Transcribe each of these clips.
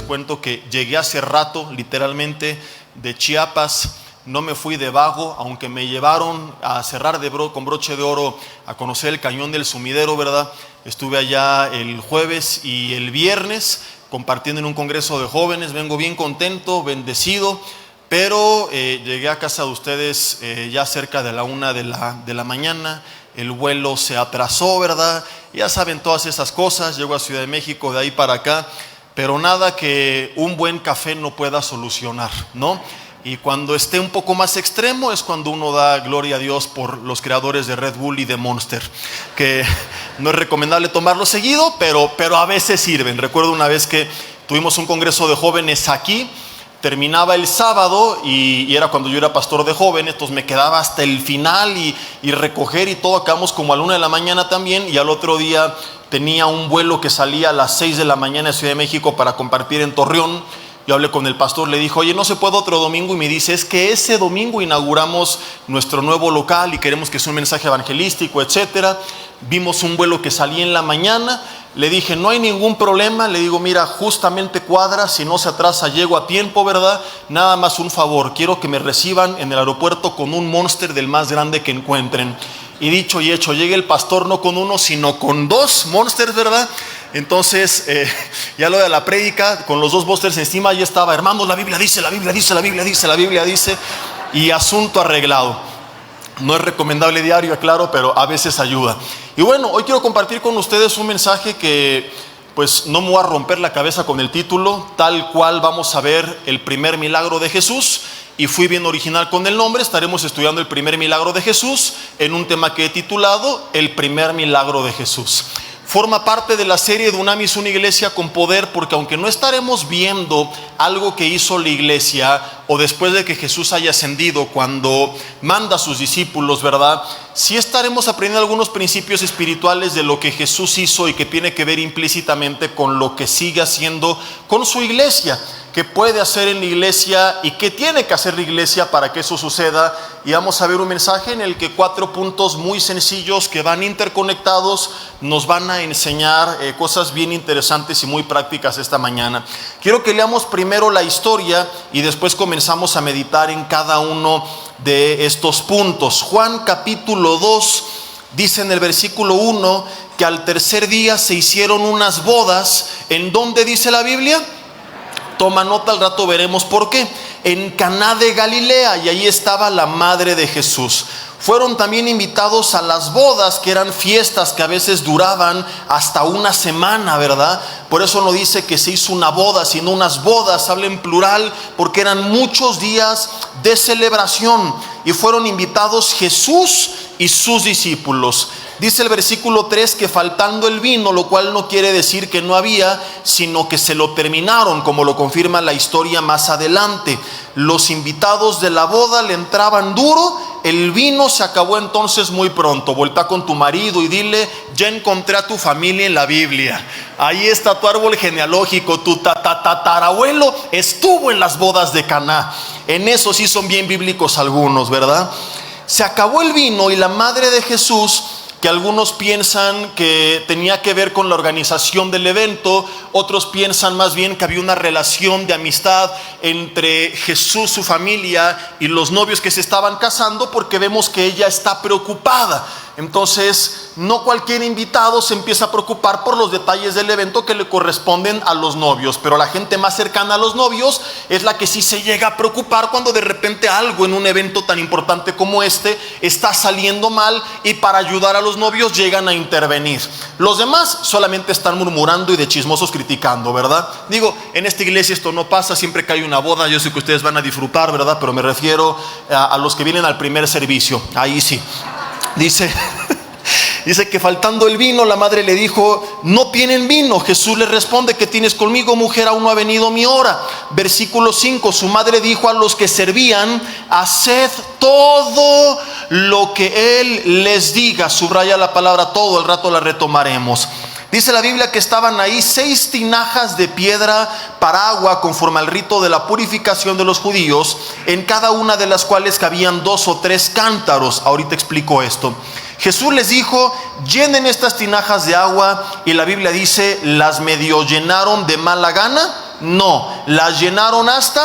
cuento que llegué hace rato, literalmente, de Chiapas. No me fui de vago, aunque me llevaron a cerrar con broche de oro a conocer el Cañón del Sumidero, ¿verdad? Estuve allá el jueves y el viernes compartiendo en un congreso de jóvenes. Vengo bien contento, bendecido, pero llegué a casa de ustedes ya cerca de la 1 de la mañana. El vuelo se atrasó, ¿verdad? Ya saben todas esas cosas. Llego a Ciudad de México de ahí para acá, pero nada que un buen café no pueda solucionar, ¿no? Y cuando esté un poco más extremo es cuando uno da gloria a Dios por los creadores de Red Bull y de Monster, que no es recomendable tomarlo seguido, pero a veces sirven. Recuerdo una vez que tuvimos un congreso de jóvenes aquí, terminaba el sábado y era cuando yo era pastor de jóvenes, entonces me quedaba hasta el final y recoger y todo. Acabamos como a la 1 de la mañana también, y al otro día tenía un vuelo que salía a las 6 de la mañana de Ciudad de México para compartir en Torreón. Yo hablé con el pastor, le dijo, oye, ¿no se puede otro domingo? Y me dice, es que ese domingo inauguramos nuestro nuevo local y queremos que sea un mensaje evangelístico, etcétera. Vimos un vuelo que salía en la mañana. Le dije, no hay ningún problema. Le digo, mira, justamente cuadra, si no se atrasa llego a tiempo, ¿verdad? Nada más un favor, quiero que me reciban en el aeropuerto con un Monster del más grande que encuentren. Y dicho y hecho, llega el pastor no con uno, sino con 2 Monsters, ¿verdad? Entonces, ya lo de la prédica, con los 2 Monsters encima, ya estaba, hermanos, la Biblia dice, la Biblia dice, la Biblia dice, la Biblia dice, y asunto arreglado. No es recomendable diario, claro, pero a veces ayuda. Y bueno, hoy quiero compartir con ustedes un mensaje que, pues, no me voy a romper la cabeza con el título, tal cual vamos a ver el primer milagro de Jesús. Y fui bien original con el nombre. Estaremos estudiando el primer milagro de Jesús en un tema que he titulado El primer milagro de Jesús. Forma parte de la serie de Dunamis, una iglesia con poder, porque aunque no estaremos viendo algo que hizo la iglesia o después de que Jesús haya ascendido, cuando manda a sus discípulos, ¿verdad? Sí estaremos aprendiendo algunos principios espirituales de lo que Jesús hizo y que tiene que ver implícitamente con lo que sigue haciendo con su iglesia, que puede hacer en la iglesia y que tiene que hacer la iglesia para que eso suceda. Y vamos a ver un mensaje en el que 4 puntos muy sencillos que van interconectados nos van a enseñar cosas bien interesantes y muy prácticas esta mañana. Quiero que leamos primero la historia y después comenzamos a meditar en cada uno de estos puntos. Juan capítulo 2 dice en el versículo 1 que al tercer día se hicieron unas bodas. ¿En dónde dice la Biblia? Toma nota, al rato veremos por qué. En Caná de Galilea, y ahí estaba la madre de Jesús. Fueron también invitados a las bodas, que eran fiestas que a veces duraban hasta una semana, ¿verdad? Por eso no dice que se hizo una boda, sino unas bodas, habla en plural, porque eran muchos días de celebración. Y fueron invitados Jesús y sus discípulos. Dice el versículo 3 que faltando el vino, lo cual no quiere decir que no había, sino que se lo terminaron, como lo confirma la historia más adelante. Los invitados de la boda le entraban duro, el vino se acabó entonces muy pronto. Volta con tu marido y dile, ya encontré a tu familia en la Biblia. Ahí está tu árbol genealógico, tu tatarabuelo estuvo en las bodas de Caná. En eso sí son bien bíblicos algunos, ¿verdad? Se acabó el vino y la madre de Jesús, que algunos piensan que tenía que ver con la organización del evento, otros piensan más bien que había una relación de amistad entre Jesús, su familia y los novios que se estaban casando, porque vemos que ella está preocupada. Entonces, no cualquier invitado se empieza a preocupar por los detalles del evento que le corresponden a los novios, pero la gente más cercana a los novios es la que sí se llega a preocupar cuando de repente algo en un evento tan importante como este está saliendo mal, y para ayudar a los novios llegan a intervenir. Los demás solamente están murmurando y de chismosos criticando, ¿verdad? Digo, en esta iglesia esto no pasa. Siempre que hay una boda, yo sé que ustedes van a disfrutar, ¿verdad? Pero me refiero a los que vienen al primer servicio. Ahí sí. Dice que faltando el vino, la madre le dijo, no tienen vino. Jesús le responde, ¿qué tienes conmigo, mujer? Aún no ha venido mi hora. Versículo 5, su madre dijo a los que servían, haced todo lo que él les diga. Subraya la palabra todo, al rato la retomaremos. Dice la Biblia que estaban ahí 6 tinajas de piedra para agua, conforme al rito de la purificación de los judíos, en cada una de las cuales cabían 2 o 3 cántaros. Ahorita explico esto. Jesús les dijo, llenen estas tinajas de agua, y la Biblia dice, las medio llenaron de mala gana No, las llenaron hasta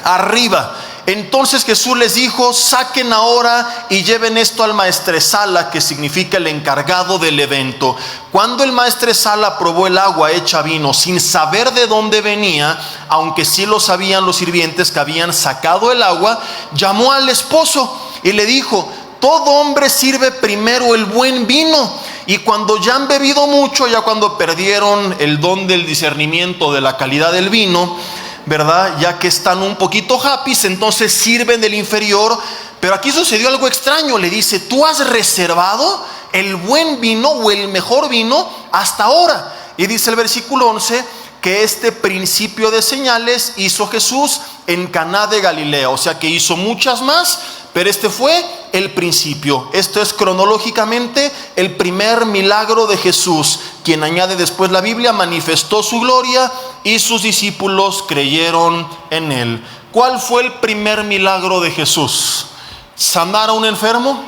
arriba. Entonces Jesús les dijo: saquen ahora y lleven esto al maestresala, que significa el encargado del evento. Cuando el maestresala probó el agua hecha vino, sin saber de dónde venía, aunque sí lo sabían los sirvientes que habían sacado el agua, llamó al esposo y le dijo: todo hombre sirve primero el buen vino, y cuando ya han bebido mucho, ya cuando perdieron el don del discernimiento de la calidad del vino, ¿verdad?, ya que están un poquito happy, entonces sirven del inferior. Pero aquí sucedió algo extraño. Le dice: tú has reservado el buen vino o el mejor vino hasta ahora. Y dice el versículo 11 que este principio de señales hizo Jesús en Caná de Galilea. O sea que hizo muchas más, pero este fue el principio. Esto es cronológicamente el primer milagro de Jesús, quien, añade después la Biblia, manifestó su gloria y sus discípulos creyeron en él. ¿Cuál fue el primer milagro de Jesús? ¿Sanar a un enfermo?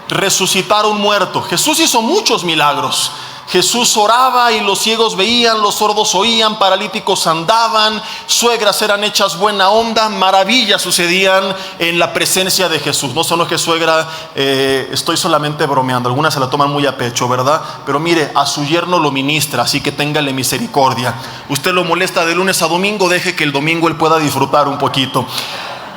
¿Resucitar a un muerto? Jesús hizo muchos milagros. Jesús oraba y los ciegos veían, los sordos oían, paralíticos andaban, suegras eran hechas buena onda, maravillas sucedían en la presencia de Jesús. No solo que suegra, estoy solamente bromeando, algunas se la toman muy a pecho, ¿verdad? Pero mire, a su yerno lo ministra, así que téngale misericordia. Usted lo molesta de lunes a domingo, deje que el domingo él pueda disfrutar un poquito.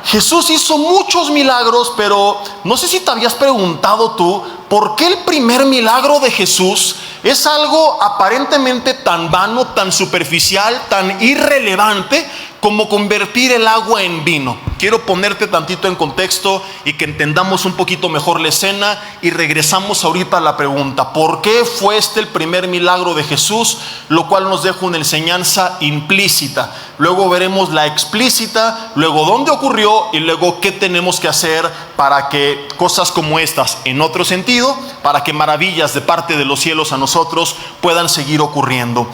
Jesús hizo muchos milagros, pero no sé si te habías preguntado tú, ¿por qué el primer milagro de Jesús es algo aparentemente tan vano, tan superficial, tan irrelevante como convertir el agua en vino? Quiero ponerte tantito en contexto y que entendamos un poquito mejor la escena, y regresamos ahorita a la pregunta: ¿por qué fue este el primer milagro de Jesús? Lo cual nos deja una enseñanza implícita. Luego veremos la explícita, luego dónde ocurrió y luego qué tenemos que hacer para que cosas como estas, en otro sentido, para que maravillas de parte de los cielos a nosotros puedan seguir ocurriendo.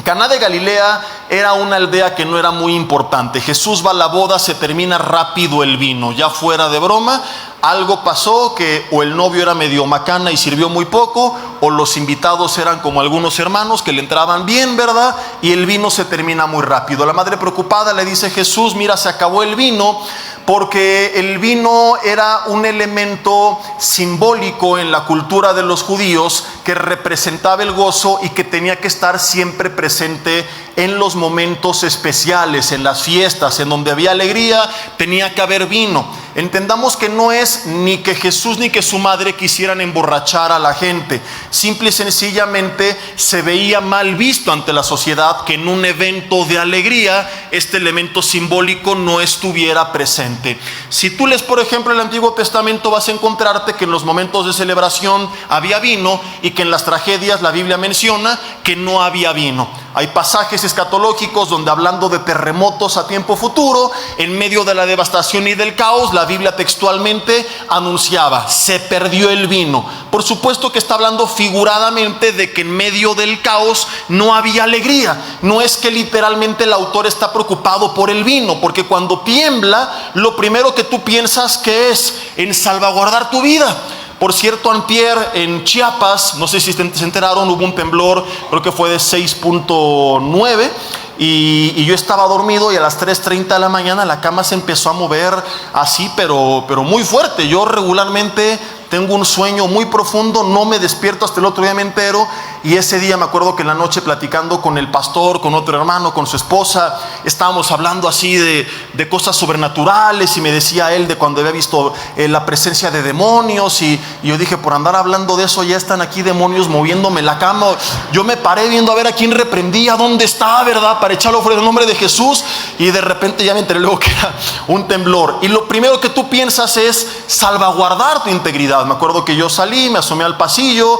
Caná de Galilea era una aldea que no era muy importante. Jesús va a la boda, se termina rápido el vino. Ya fuera de broma, algo pasó, que o el novio era medio macana y sirvió muy poco, o los invitados eran como algunos hermanos que le entraban bien, ¿verdad? Y el vino se termina muy rápido. La madre, preocupada, le dice: Jesús, mira, se acabó el vino, porque el vino era un elemento simbólico en la cultura de los judíos que representaba el gozo y que tenía que estar siempre presente en los momentos especiales, en las fiestas, en donde había alegría, tenía que haber vino. Entendamos que no es ni que Jesús ni que su madre quisieran emborrachar a la gente. Simple y sencillamente se veía mal visto ante la sociedad que en un evento de alegría este elemento simbólico no estuviera presente. Si tú lees, por ejemplo, el Antiguo Testamento, vas a encontrarte que en los momentos de celebración había vino, y que en las tragedias la Biblia menciona que no había vino. Hay pasajes escatológicos donde, hablando de terremotos a tiempo futuro, en medio de la devastación y del caos, la Biblia textualmente anunciaba: se perdió el vino. Por supuesto que está hablando figuradamente de que en medio del caos no había alegría. No es que literalmente el autor está preocupado por el vino, porque cuando tiembla, lo primero que tú piensas que es en salvaguardar tu vida. Por cierto, antier en Chiapas, no sé si se enteraron, hubo un temblor, creo que fue de 6.9, y yo estaba dormido, y a las 3:30 de la mañana la cama se empezó a mover así, pero muy fuerte. Yo regularmente tengo un sueño muy profundo, no me despierto hasta el otro día me entero. Y ese día me acuerdo que en la noche, platicando con el pastor, con otro hermano, con su esposa, estábamos hablando así de cosas sobrenaturales, y me decía él de cuando había visto la presencia de demonios, y yo dije: por andar hablando de eso, ya están aquí demonios moviéndome la cama. Yo me paré viendo a ver a quién reprendía, dónde estaba, ¿verdad?, para echarlo fuera en el nombre de Jesús. Y de repente ya me enteré luego que era un temblor, y lo primero que tú piensas es salvaguardar tu integridad. Me acuerdo que yo salí, me asomé al pasillo,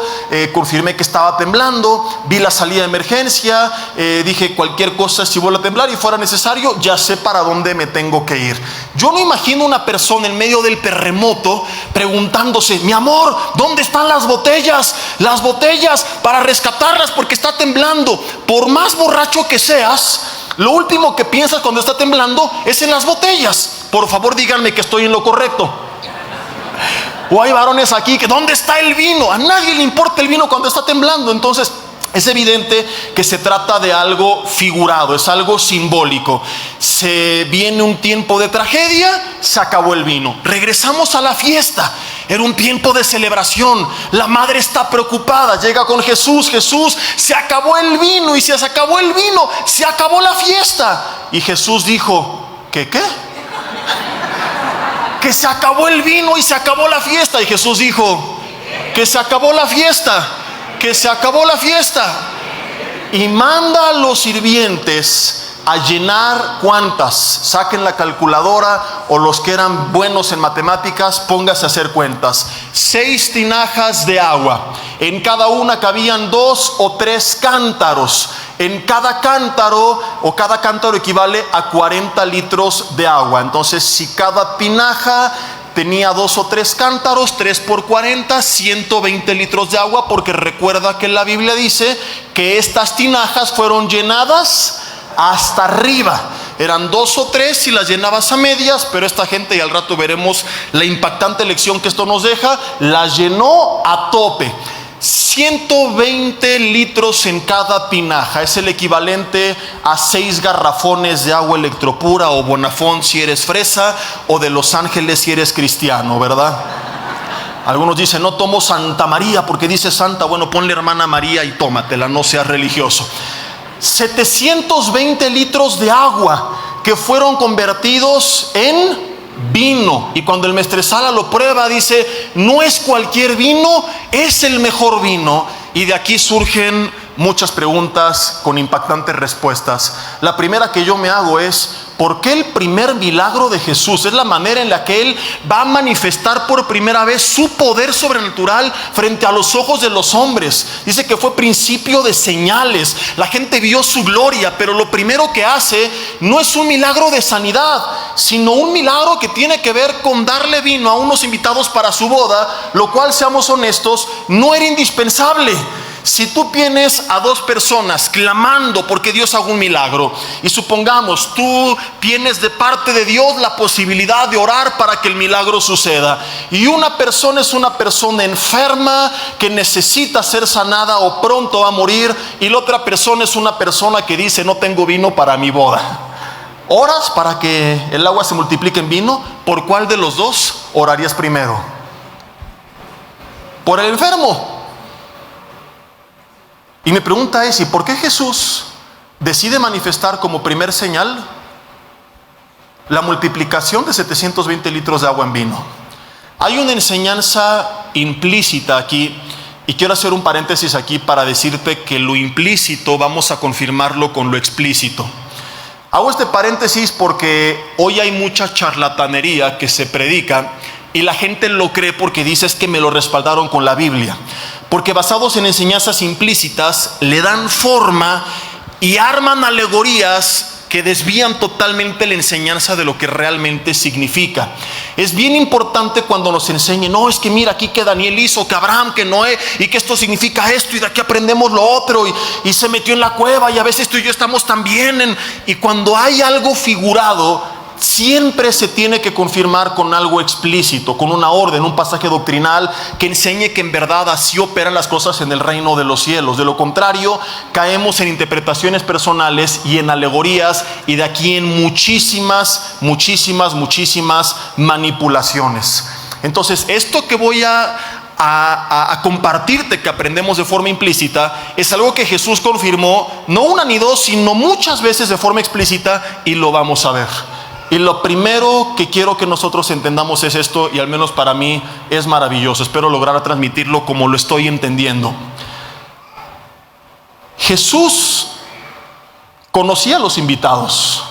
confirmé que estaba temblando, vi la salida de emergencia, dije: cualquier cosa, si vuelve a temblar y fuera necesario, ya sé para dónde me tengo que ir. Yo no imagino una persona en medio del terremoto preguntándose: mi amor, ¿dónde están las botellas? Las botellas para rescatarlas porque está temblando. Por más borracho que seas, lo último que piensas cuando está temblando es en las botellas. Por favor, díganme que estoy en lo correcto. O hay varones aquí que: ¿dónde está el vino? A nadie le importa el vino cuando está temblando. Entonces, Es evidente que se trata de algo figurado, es algo simbólico. Se viene un tiempo de tragedia, se acabó el vino. Regresamos a la fiesta. Era un tiempo de celebración. La madre está preocupada, llega con Jesús. Jesús, se acabó el vino, y si se acabó el vino, se acabó la fiesta. Y Jesús dijo, ¿qué? Que se acabó el vino y se acabó la fiesta. Y Jesús dijo, que se acabó la fiesta. Que se acabó la fiesta. Y manda a los sirvientes a llenar, ¿cuántas? Saquen la calculadora, o los que eran buenos en matemáticas, póngase a hacer cuentas. 6 tinajas de agua. En cada una cabían 2 o 3 cántaros. En cada cántaro, o cada cántaro equivale a 40 litros de agua. Entonces, si cada tinaja tenía 2 o 3 cántaros, 3 por 40, 120 litros de agua, porque recuerda que la Biblia dice que estas tinajas fueron llenadas hasta arriba. Eran 2 o 3 si las llenabas a medias, pero esta gente, y al rato veremos la impactante lección que esto nos deja, las llenó a tope. 120 litros en cada tinaja. Es el equivalente a 6 garrafones de agua Electropura o Bonafont si eres fresa, o de Los Ángeles si eres cristiano, ¿verdad? Algunos dicen, no tomo Santa María porque dice Santa. Bueno, ponle Hermana María y tómatela, no seas religioso. 720 litros de agua que fueron convertidos en vino. Y cuando el Maestresala lo prueba, dice, no es cualquier vino, es el mejor vino. Y de aquí surgen muchas preguntas con impactantes respuestas. La primera que yo me hago es, ¿por qué el primer milagro de Jesús? Es la manera en la que Él va a manifestar por primera vez su poder sobrenatural frente a los ojos de los hombres. Dice que fue principio de señales. La gente vio su gloria, pero lo primero que hace no es un milagro de sanidad, sino un milagro que tiene que ver con darle vino a unos invitados para su boda, lo cual, seamos honestos, no era indispensable. Si tú tienes a 2 personas clamando porque Dios haga un milagro, y supongamos tú tienes de parte de Dios la posibilidad de orar para que el milagro suceda, y una persona es una persona enferma que necesita ser sanada o pronto va a morir, y la otra persona es una persona que dice, no tengo vino para mi boda, ¿oras para que el agua se multiplique en vino? ¿Por cuál de los 2 orarías primero? Por el enfermo. Y mi pregunta es, ¿y por qué Jesús decide manifestar como primer señal la multiplicación de 720 litros de agua en vino? Hay una enseñanza implícita aquí, y quiero hacer un paréntesis aquí para decirte que lo implícito vamos a confirmarlo con lo explícito. Hago este paréntesis porque hoy hay mucha charlatanería que se predica y la gente lo cree porque dice, es que me lo respaldaron con la Biblia. Porque basados en enseñanzas implícitas le dan forma y arman alegorías que desvían totalmente la enseñanza de lo que realmente significa. Es bien importante cuando nos enseñen, no, es que mira aquí que Daniel hizo, que Abraham, que Noé, y que esto significa esto, y de aquí aprendemos lo otro, y se metió en la cueva, y a veces tú y yo estamos también y cuando hay algo figurado, siempre se tiene que confirmar con algo explícito, con una orden, un pasaje doctrinal que enseñe que en verdad así operan las cosas en el reino de los cielos. De lo contrario, caemos en interpretaciones personales y en alegorías, y de aquí en muchísimas manipulaciones. Entonces, esto que voy a compartirte, que aprendemos de forma implícita, es algo que Jesús confirmó, no una ni dos, sino muchas veces de forma explícita, y lo vamos a ver. Y lo primero que quiero que nosotros entendamos es esto, y al menos para mí es maravilloso. Espero lograr transmitirlo como lo estoy entendiendo. Jesús conocía a los invitados,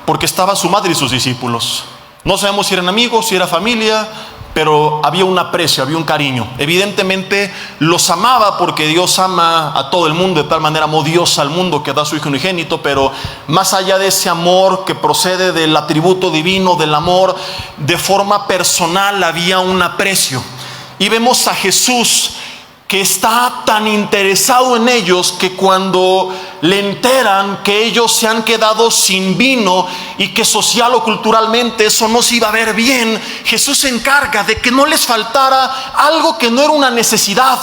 porque estaba su madre y sus discípulos. No sabemos si eran amigos, si era familia, pero había un aprecio, había un cariño. Evidentemente los amaba, porque Dios ama a todo el mundo. De tal manera amó Dios al mundo que da a su Hijo unigénito. Pero más allá de ese amor que procede del atributo divino, del amor, de forma personal había un aprecio. Y vemos a Jesús que está tan interesado en ellos, que cuando le enteran que ellos se han quedado sin vino y que social o culturalmente eso no se iba a ver bien, Jesús se encarga de que no les faltara algo que no era una necesidad.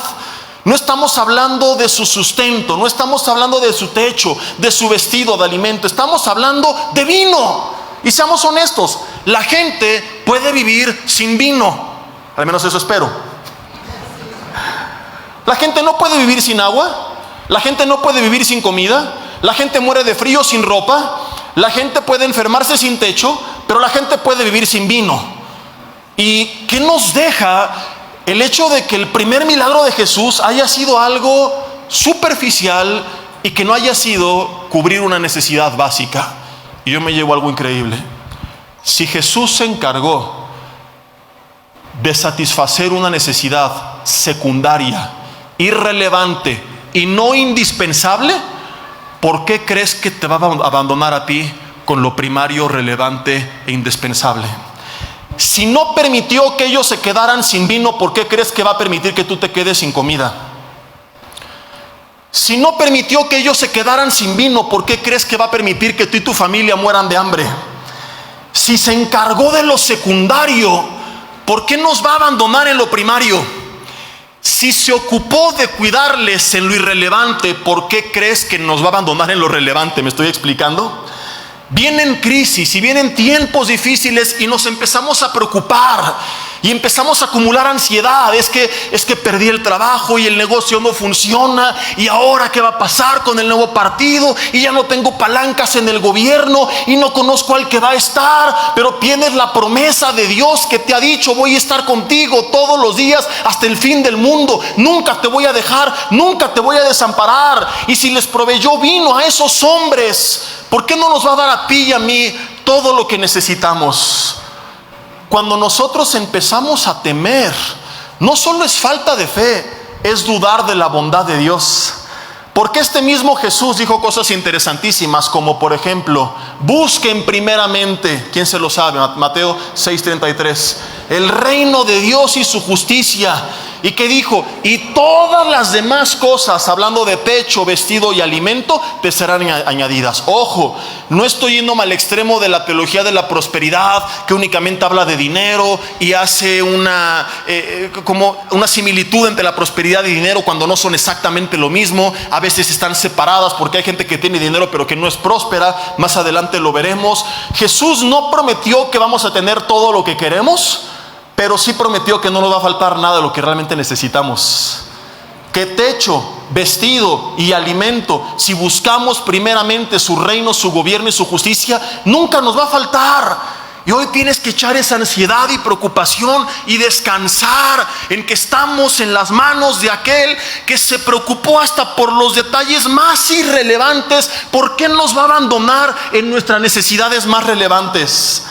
No estamos hablando de su sustento, no estamos hablando de su techo, de su vestido, de alimento. Estamos hablando de vino. Y seamos honestos, la gente puede vivir sin vino. Al menos eso espero. La gente no puede vivir sin agua. La gente no puede vivir sin comida. La gente muere de frío sin ropa. La gente puede enfermarse sin techo, pero la gente puede vivir sin vino. ¿Y qué nos deja el hecho de que el primer milagro de Jesús haya sido algo superficial y que no haya sido cubrir una necesidad básica? Y yo me llevo algo increíble. Si Jesús se encargó de satisfacer una necesidad secundaria, irrelevante y no indispensable, ¿por qué crees que te va a abandonar a ti con lo primario, relevante e indispensable? Si no permitió que ellos se quedaran sin vino, ¿por qué crees que va a permitir que tú te quedes sin comida? Si no permitió que ellos se quedaran sin vino, ¿por qué crees que va a permitir que tú y tu familia mueran de hambre? Si se encargó de lo secundario, ¿por qué nos va a abandonar en lo primario? Si se ocupó de cuidarles en lo irrelevante, ¿por qué crees que nos va a abandonar en lo relevante? ¿Me estoy explicando? Vienen crisis y vienen tiempos difíciles y nos empezamos a preocupar y empezamos a acumular ansiedad. Es que perdí el trabajo y el negocio no funciona, y ahora qué va a pasar con el nuevo partido, y ya no tengo palancas en el gobierno y no conozco al que va a estar. Pero tienes la promesa de Dios que te ha dicho: voy a estar contigo todos los días hasta el fin del mundo, nunca te voy a dejar, nunca te voy a desamparar. Y si les proveyó vino a esos hombres, ¿por qué no nos va a dar a ti y a mí todo lo que necesitamos? Cuando nosotros empezamos a temer, no solo es falta de fe, es dudar de la bondad de Dios. Porque este mismo Jesús dijo cosas interesantísimas, como por ejemplo: busquen primeramente, ¿quién se lo sabe? Mateo 6:33, el reino de Dios y su justicia. ¿Y qué dijo? Y todas las demás cosas, hablando de techo, vestido y alimento, te serán añadidas. Ojo, no estoy yendo al extremo de la teología de la prosperidad, que únicamente habla de dinero y hace como una similitud entre la prosperidad y dinero, cuando no son exactamente lo mismo. A veces están separadas, porque hay gente que tiene dinero pero que no es próspera. Más adelante lo veremos. Jesús no prometió que vamos a tener todo lo que queremos, pero sí prometió que no nos va a faltar nada de lo que realmente necesitamos. Que techo, vestido y alimento, si buscamos primeramente su reino, su gobierno y su justicia, nunca nos va a faltar. Y hoy tienes que echar esa ansiedad y preocupación y descansar en que estamos en las manos de aquel que se preocupó hasta por los detalles más irrelevantes. ¿Por qué nos va a abandonar en nuestras necesidades más relevantes?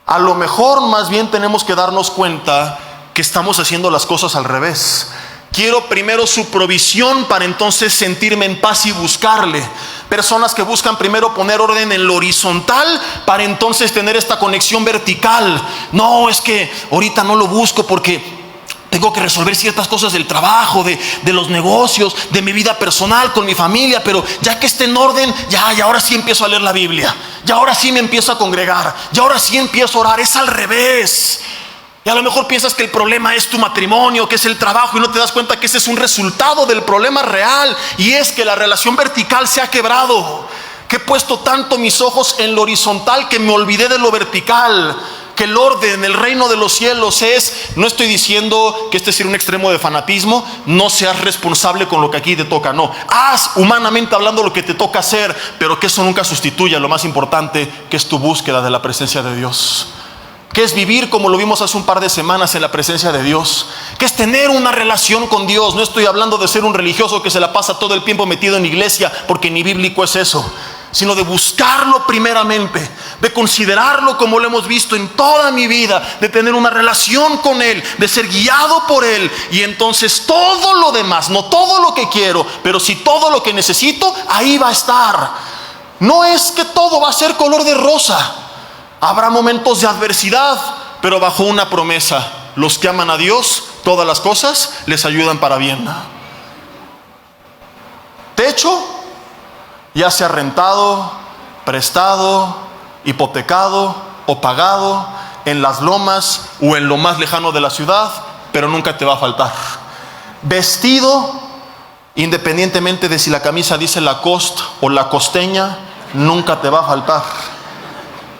A lo mejor más bien tenemos que darnos cuenta que estamos haciendo las cosas al revés. Quiero primero su provisión para entonces sentirme en paz y buscarle. Personas que buscan primero poner orden en lo horizontal para entonces tener esta conexión vertical. No, es que ahorita no lo busco porque tengo que resolver ciertas cosas del trabajo, de los negocios, de mi vida personal con mi familia, pero ya que esté en orden, y ahora sí empiezo a leer la Biblia, y ahora sí me empiezo a congregar, y ahora sí empiezo a orar. Es al revés. Y a lo mejor piensas que el problema es tu matrimonio, que es el trabajo, y no te das cuenta que ese es un resultado del problema real, y es que la relación vertical se ha quebrado. Que he puesto tanto mis ojos en lo horizontal que me olvidé de lo vertical. Que el orden, el reino de los cielos no estoy diciendo que este sea un extremo de fanatismo, no seas responsable con lo que aquí te toca, no. Haz humanamente hablando lo que te toca hacer, pero que eso nunca sustituya lo más importante, que es tu búsqueda de la presencia de Dios. Que es vivir como lo vimos hace un par de semanas en la presencia de Dios. Que es tener una relación con Dios. No estoy hablando de ser un religioso que se la pasa todo el tiempo metido en iglesia, porque ni bíblico es eso. Sino de buscarlo primeramente, de considerarlo como lo hemos visto en toda mi vida, de tener una relación con Él, de ser guiado por Él. Y entonces todo lo demás, no todo lo que quiero, pero sí todo lo que necesito, ahí va a estar. No es que todo va a ser color de rosa. Habrá momentos de adversidad, pero bajo una promesa: los que aman a Dios, todas las cosas les ayudan para bien. Techo, ya sea rentado, prestado, hipotecado o pagado, en las lomas o en lo más lejano de la ciudad, pero nunca te va a faltar. Vestido, independientemente de si la camisa dice Lacoste o la costeña, nunca te va a faltar.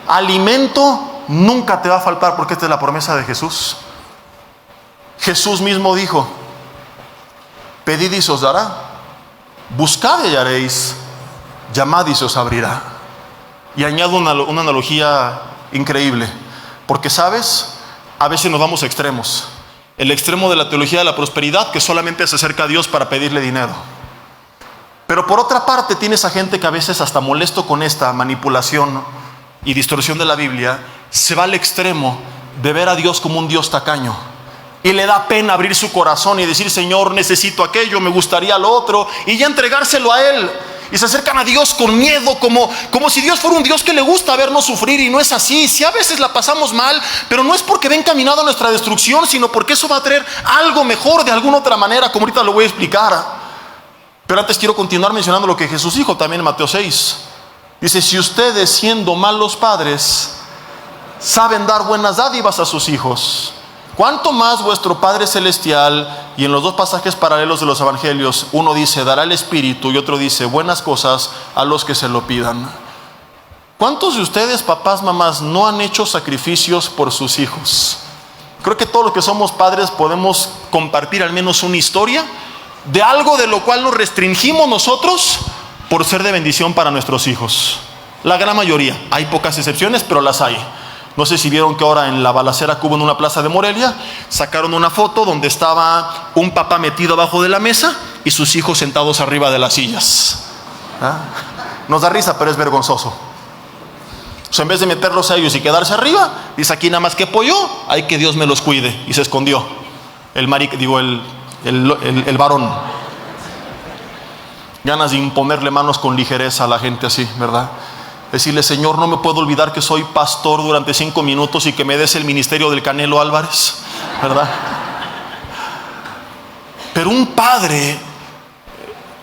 Alimento nunca te va a faltar, porque esta es la promesa de Jesús. Jesús mismo dijo: pedid y se os dará, buscad y hallaréis, llamad y se os abrirá. Y añado una analogía increíble, porque sabes, a veces nos vamos a extremos. El extremo de la teología de la prosperidad, que solamente se acerca a Dios para pedirle dinero. Pero por otra parte tienes a gente que a veces, hasta molesto con esta manipulación y distorsión de la Biblia, se va al extremo de ver a Dios como un Dios tacaño, y le da pena abrir su corazón y decir: Señor, necesito aquello, me gustaría lo otro, y ya entregárselo a Él. Y se acercan a Dios con miedo, como si Dios fuera un Dios que le gusta vernos sufrir, y no es así. Si a veces la pasamos mal, pero no es porque ven encaminado a nuestra destrucción, sino porque eso va a traer algo mejor de alguna otra manera, como ahorita lo voy a explicar. Pero antes quiero continuar mencionando lo que Jesús dijo también en Mateo 6. Dice: si ustedes, siendo malos padres, saben dar buenas dádivas a sus hijos, ¿cuánto más vuestro Padre Celestial? Y en los dos pasajes paralelos de los evangelios, uno dice: dará el Espíritu, y otro dice: buenas cosas a los que se lo pidan. ¿Cuántos de ustedes, papás, mamás, no han hecho sacrificios por sus hijos? Creo que todos los que somos padres podemos compartir al menos una historia de algo de lo cual nos restringimos nosotros por ser de bendición para nuestros hijos. La gran mayoría, hay pocas excepciones, pero las hay. No sé si vieron que ahora en la balacera que hubo en una plaza de Morelia, sacaron una foto donde estaba un papá metido abajo de la mesa y sus hijos sentados arriba de las sillas. Nos da risa, pero es vergonzoso. O sea, en vez de meterlos a ellos y quedarse arriba, dice: aquí nada más que pollo, hay que Dios me los cuide. Y se escondió el varón. Ganas de imponerle manos con ligereza a la gente así, ¿verdad? Decirle: Señor, no me puedo olvidar que soy pastor durante 5 minutos y que me des el ministerio del Canelo Álvarez, ¿verdad? Pero un padre,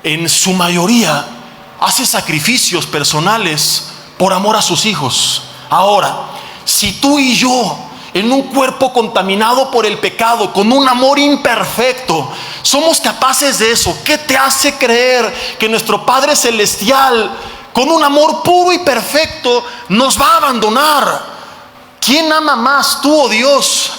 en su mayoría, hace sacrificios personales por amor a sus hijos. Ahora, si tú y yo, en un cuerpo contaminado por el pecado, con un amor imperfecto, somos capaces de eso, ¿qué te hace creer que nuestro Padre Celestial, con un amor puro y perfecto, nos va a abandonar? ¿Quién ama más, tú o Dios?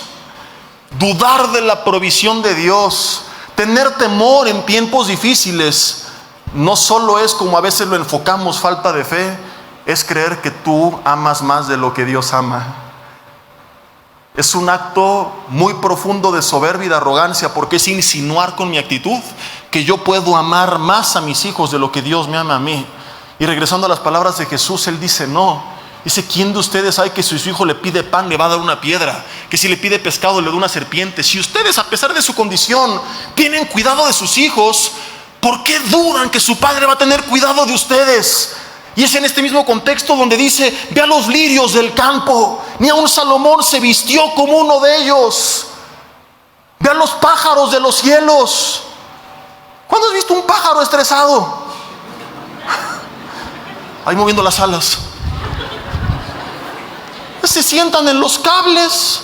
Dudar de la provisión de Dios, tener temor en tiempos difíciles, no solo es, como a veces lo enfocamos, falta de fe, es creer que tú amas más de lo que Dios ama. Es un acto muy profundo de soberbia y de arrogancia, porque es insinuar con mi actitud que yo puedo amar más a mis hijos de lo que Dios me ama a mí. Y regresando a las palabras de Jesús, Él dice: no. Dice: ¿quién de ustedes hay que si su hijo le pide pan le va a dar una piedra? Que si le pide pescado le da una serpiente. Si ustedes, a pesar de su condición, tienen cuidado de sus hijos, ¿por qué dudan que su Padre va a tener cuidado de ustedes? Y es en este mismo contexto donde dice: ve a los lirios del campo, ni aun Salomón se vistió como uno de ellos. Ve a los pájaros de los cielos. ¿Cuándo has visto un pájaro estresado? Ahí moviendo las alas. Se sientan en los cables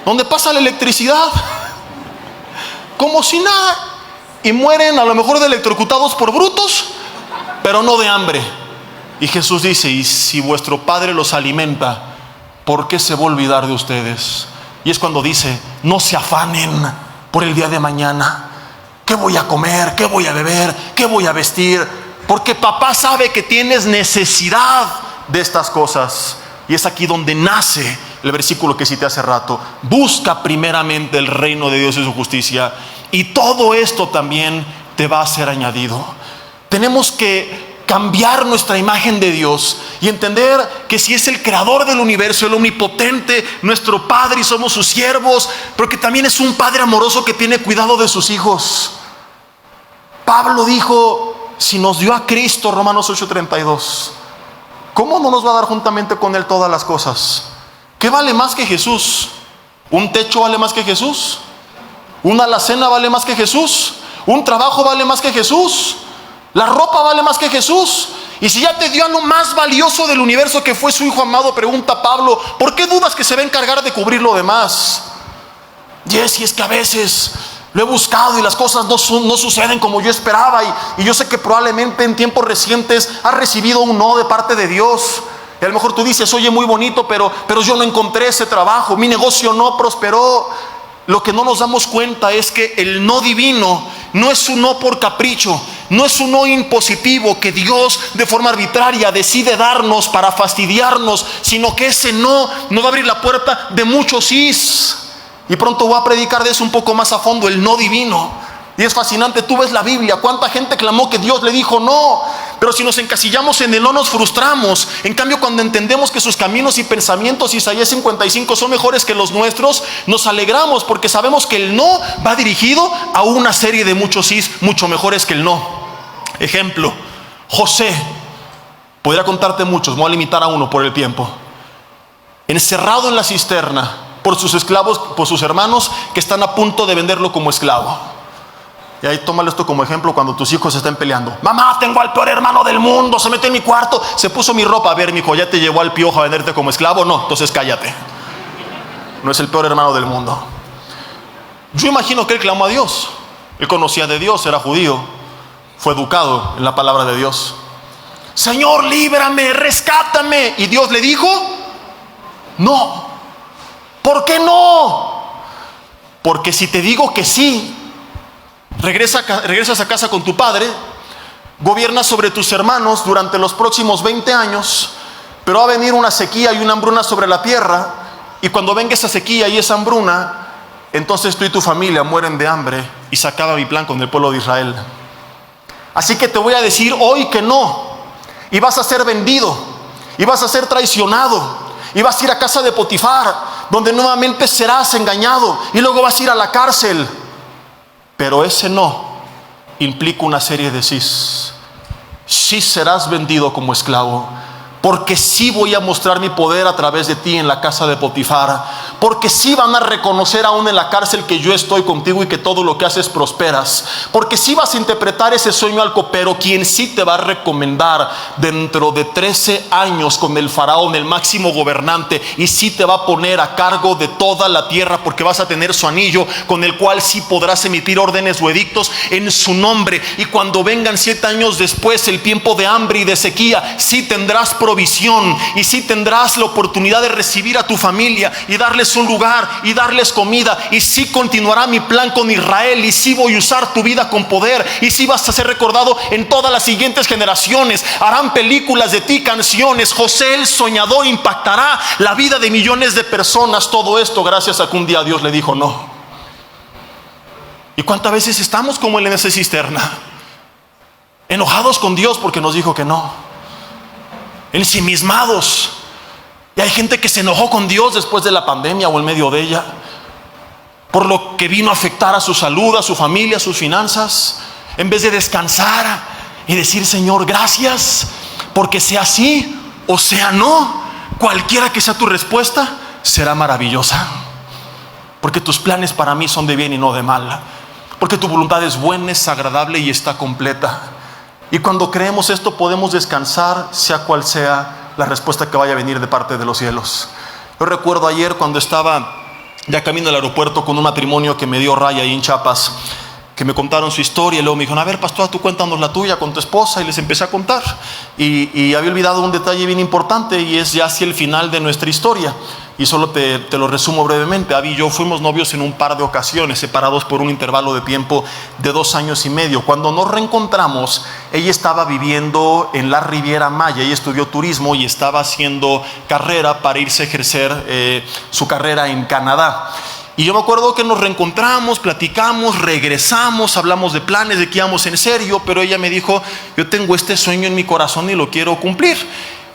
donde pasa la electricidad, como si nada, y mueren a lo mejor de electrocutados por brutos, pero no de hambre. Y Jesús dice: y si vuestro Padre los alimenta, ¿por qué se va a olvidar de ustedes? Y es cuando dice: no se afanen por el día de mañana. ¿Qué voy a comer? ¿Qué voy a beber? ¿Qué voy a vestir? Porque papá sabe que tienes necesidad de estas cosas. Y es aquí donde nace el versículo que cité hace rato: busca primeramente el reino de Dios y su justicia, y todo esto también te va a ser añadido. Tenemos que cambiar nuestra imagen de Dios y entender que si es el creador del universo, el omnipotente, nuestro Padre, y somos sus siervos, pero que también es un Padre amoroso que tiene cuidado de sus hijos. Pablo dijo: si nos dio a Cristo, Romanos 8:32, ¿cómo no nos va a dar juntamente con Él todas las cosas? ¿Qué vale más que Jesús? ¿Un techo vale más que Jesús? ¿Una alacena vale más que Jesús? ¿Un trabajo vale más que Jesús? ¿La ropa vale más que Jesús? Y si ya te dio a lo más valioso del universo, que fue su Hijo amado, pregunta Pablo, ¿por qué dudas que se va a encargar de cubrir lo demás? Y es que a veces Lo he buscado y las cosas no suceden como yo esperaba. Y yo sé que probablemente en tiempos recientes has recibido un no de parte de Dios. Y a lo mejor tú dices, oye, muy bonito, pero yo no encontré ese trabajo. Mi negocio no prosperó. Lo que no nos damos cuenta es que el no divino no es un no por capricho. No es un no impositivo que Dios de forma arbitraria decide darnos para fastidiarnos, sino que ese no nos va a abrir la puerta de muchos sís. Y pronto voy a predicar de eso un poco más a fondo, el no divino. Y es fascinante, tú ves la Biblia, cuánta gente clamó que Dios le dijo no. Pero si nos encasillamos en el no, nos frustramos. En cambio, cuando entendemos que sus caminos y pensamientos, Isaías 55, son mejores que los nuestros, nos alegramos porque sabemos que el no va dirigido a una serie de muchos sís mucho mejores que el no. Ejemplo, José. Podría contarte muchos, me voy a limitar a uno por el tiempo. Encerrado en la cisterna por sus esclavos, por sus hermanos que están a punto de venderlo como esclavo. Y ahí tómalo esto como ejemplo cuando tus hijos estén peleando. Mamá, tengo al peor hermano del mundo, se metió en mi cuarto, se puso mi ropa. A ver, mijo, ¿ya te llevó al piojo a venderte como esclavo? No, entonces cállate. No es el peor hermano del mundo. Yo imagino que él clamó a Dios. Él conocía de Dios, era judío, fue educado en la palabra de Dios. Señor, líbrame, rescátame. Y Dios le dijo, no. ¿Por qué no? Porque si te digo que sí, regresas a casa con tu padre, gobiernas sobre tus hermanos durante los próximos 20 años, pero va a venir una sequía y una hambruna sobre la tierra, y cuando venga esa sequía y esa hambruna, entonces tú y tu familia mueren de hambre, y se acaba mi plan con el pueblo de Israel. Así que te voy a decir hoy que no, y vas a ser vendido, y vas a ser traicionado, y vas a ir a casa de Potifar, donde nuevamente serás engañado, y luego vas a ir a la cárcel. Pero ese no implica una serie de sís. Sí serás vendido como esclavo, porque sí voy a mostrar mi poder a través de ti en la casa de Potifar, porque sí van a reconocer aún en la cárcel que yo estoy contigo y que todo lo que haces prosperas, porque sí vas a interpretar ese sueño al copero, quien sí te va a recomendar dentro de 13 años con el faraón, el máximo gobernante, y sí te va a poner a cargo de toda la tierra, porque vas a tener su anillo con el cual sí podrás emitir órdenes o edictos en su nombre. Y cuando vengan 7 años después el tiempo de hambre y de sequía, sí tendrás provisión, y sí tendrás la oportunidad de recibir a tu familia y darles un lugar y darles comida, y sí continuará mi plan con Israel, y sí voy a usar tu vida con poder, y sí vas a ser recordado en todas las siguientes generaciones. Harán películas de ti, canciones. José el soñador impactará la vida de millones de personas. Todo esto gracias a que un día Dios le dijo no. ¿Y cuántas veces estamos como él en esa cisterna? Enojados con Dios porque nos dijo que no, ensimismados. Y hay gente que se enojó con Dios después de la pandemia o en medio de ella, por lo que vino a afectar a su salud, a su familia, a sus finanzas, en vez de descansar y decir, Señor, gracias, porque sea sí o sea no, cualquiera que sea tu respuesta, será maravillosa, porque tus planes para mí son de bien y no de mal, porque tu voluntad es buena, es agradable y está completa. Y cuando creemos esto podemos descansar, sea cual sea la respuesta que vaya a venir de parte de los cielos. Yo recuerdo ayer cuando estaba ya camino al aeropuerto con un matrimonio que me dio raya ahí en Chiapas, que me contaron su historia, y luego me dijeron, a ver, pastor, tú cuéntanos la tuya con tu esposa, y les empecé a contar, y había olvidado un detalle bien importante, y es ya hacia el final de nuestra historia, y solo te lo resumo brevemente. Abby y yo fuimos novios en un par de ocasiones, separados por un intervalo de tiempo de 2 años y medio. Cuando nos reencontramos, ella estaba viviendo en la Riviera Maya, ella estudió turismo y estaba haciendo carrera para irse a ejercer su carrera en Canadá. Y yo me acuerdo que nos reencontramos, platicamos, regresamos, hablamos de planes, de que íbamos en serio, pero ella me dijo, yo tengo este sueño en mi corazón y lo quiero cumplir.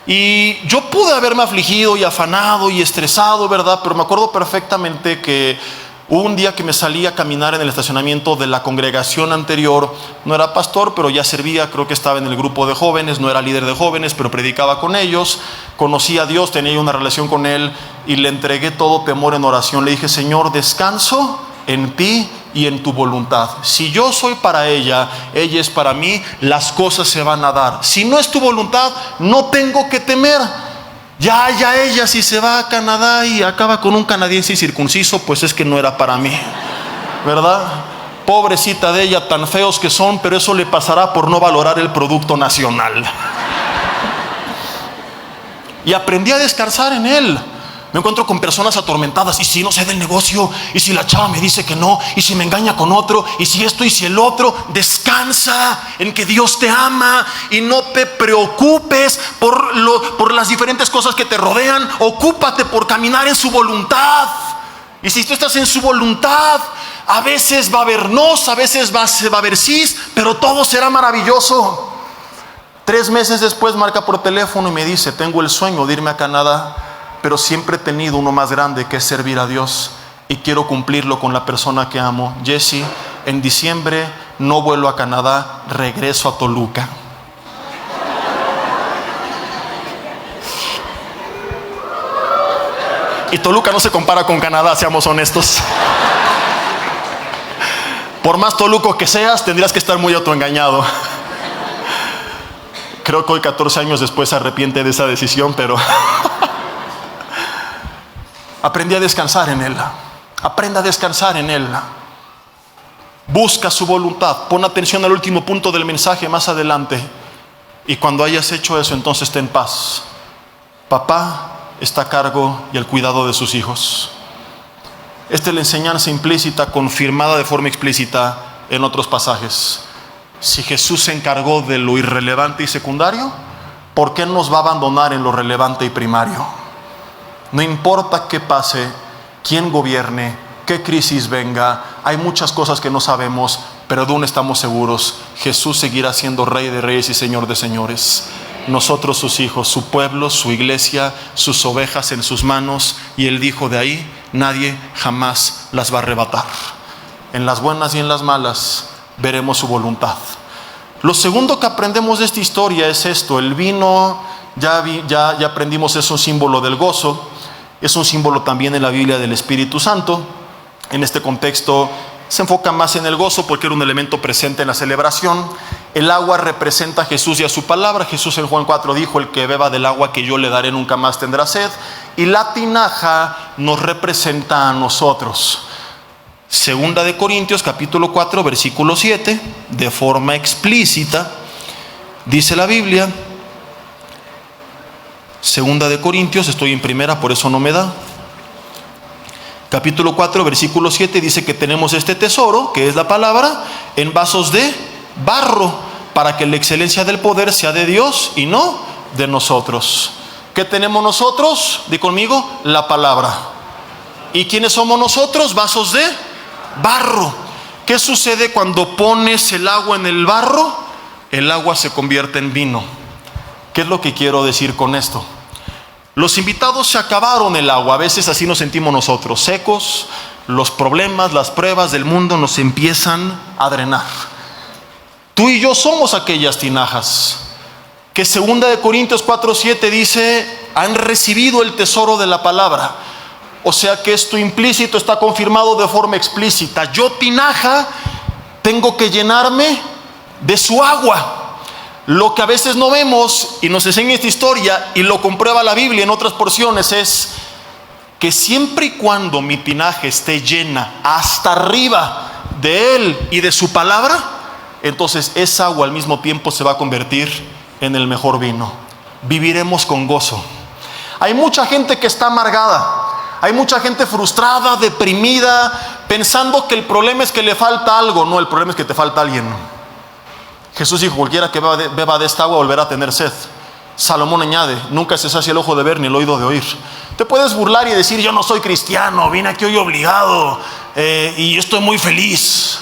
Y yo pude haberme afligido y afanado y estresado, ¿verdad? Pero me acuerdo perfectamente que un día que me salí a caminar en el estacionamiento de la congregación anterior, no era pastor, pero ya servía, creo que estaba en el grupo de jóvenes, no era líder de jóvenes, pero predicaba con ellos, conocí a Dios, tenía una relación con Él y le entregué todo temor en oración. Le dije, Señor, descanso en ti y en tu voluntad. Si yo soy para ella, ella es para mí, las cosas se van a dar. Si no es tu voluntad, no tengo que temer. Ya ella, si se va a Canadá y acaba con un canadiense incircunciso, pues es que no era para mí, ¿verdad? Pobrecita de ella, tan feos que son, pero eso le pasará por no valorar el producto nacional. Y aprendí a descansar en Él. Me encuentro con personas atormentadas. ¿Y si no sé del negocio? ¿Y si la chava me dice que no? ¿Y si me engaña con otro? ¿Y si esto y si el otro? Descansa en que Dios te ama y no te preocupes por las diferentes cosas que te rodean. Ocúpate por caminar en su voluntad. Y si tú estás en su voluntad, a veces va a haber nos, a veces va a haber sís, pero todo será maravilloso. 3 meses después marca por teléfono y me dice: tengo el sueño de irme a Canadá, pero siempre he tenido uno más grande, que es servir a Dios, y quiero cumplirlo con la persona que amo. Jesse, en diciembre no vuelo a Canadá, regreso a Toluca. Y Toluca no se compara con Canadá, seamos honestos. Por más toluco que seas, tendrías que estar muy autoengañado. Creo que hoy, 14 años después, se arrepiente de esa decisión, pero aprendí a descansar en Él. Aprenda a descansar en Él. Busca su voluntad. Pon atención al último punto del mensaje más adelante. Y cuando hayas hecho eso, entonces ten paz. Papá está a cargo y al cuidado de sus hijos. Esta es la enseñanza implícita, confirmada de forma explícita en otros pasajes. Si Jesús se encargó de lo irrelevante y secundario, ¿por qué nos va a abandonar en lo relevante y primario? No importa qué pase, quién gobierne, qué crisis venga, hay muchas cosas que no sabemos, pero de uno estamos seguros: Jesús seguirá siendo Rey de Reyes y Señor de Señores. Nosotros, sus hijos, su pueblo, su iglesia, sus ovejas en sus manos, y Él dijo: de ahí nadie jamás las va a arrebatar. En las buenas y en las malas veremos su voluntad. Lo segundo que aprendemos de esta historia es esto: el vino, ya aprendimos, es un símbolo del gozo, es un símbolo también en la Biblia del Espíritu Santo. En este contexto se enfoca más en el gozo porque era un elemento presente en la celebración. El agua representa a Jesús y a su palabra. Jesús en Juan 4 dijo: el que beba del agua que yo le daré nunca más tendrá sed. Y la tinaja nos representa a nosotros. Segunda de Corintios capítulo 4 versículo 7, de forma explícita, dice la Biblia. Segunda de Corintios, estoy en primera, por eso no me da. Capítulo 4 versículo 7 dice que tenemos este tesoro, que es la palabra, en vasos de barro, para que la excelencia del poder sea de Dios y no de nosotros. ¿Qué tenemos nosotros? Di conmigo: la palabra. ¿Y quiénes somos nosotros? Vasos de barro. ¿Qué sucede cuando pones el agua en el barro? El agua se convierte en vino. ¿Qué es lo que quiero decir con esto? Los invitados se acabaron el agua. A veces así nos sentimos nosotros, secos. Los problemas, las pruebas del mundo nos empiezan a drenar. Tú y yo somos aquellas tinajas que segunda de Corintios 4:7 dice: han recibido el tesoro de la palabra. O sea que esto implícito está confirmado de forma explícita. Yo, tinaja, tengo que llenarme de su agua. Lo que a veces no vemos, y nos enseña esta historia, y lo comprueba la Biblia en otras porciones, es que siempre y cuando mi tinaja esté llena hasta arriba de Él y de su palabra, entonces esa agua al mismo tiempo se va a convertir en el mejor vino. Viviremos con gozo. Hay mucha gente que está amargada. Hay mucha gente frustrada, deprimida, pensando que el problema es que le falta algo. No, el problema es que te falta alguien. Jesús dijo: cualquiera que beba de esta agua volverá a tener sed. Salomón añade: nunca se sacia el ojo de ver ni el oído de oír. Te puedes burlar y decir: yo no soy cristiano, vine aquí hoy obligado, y estoy muy feliz.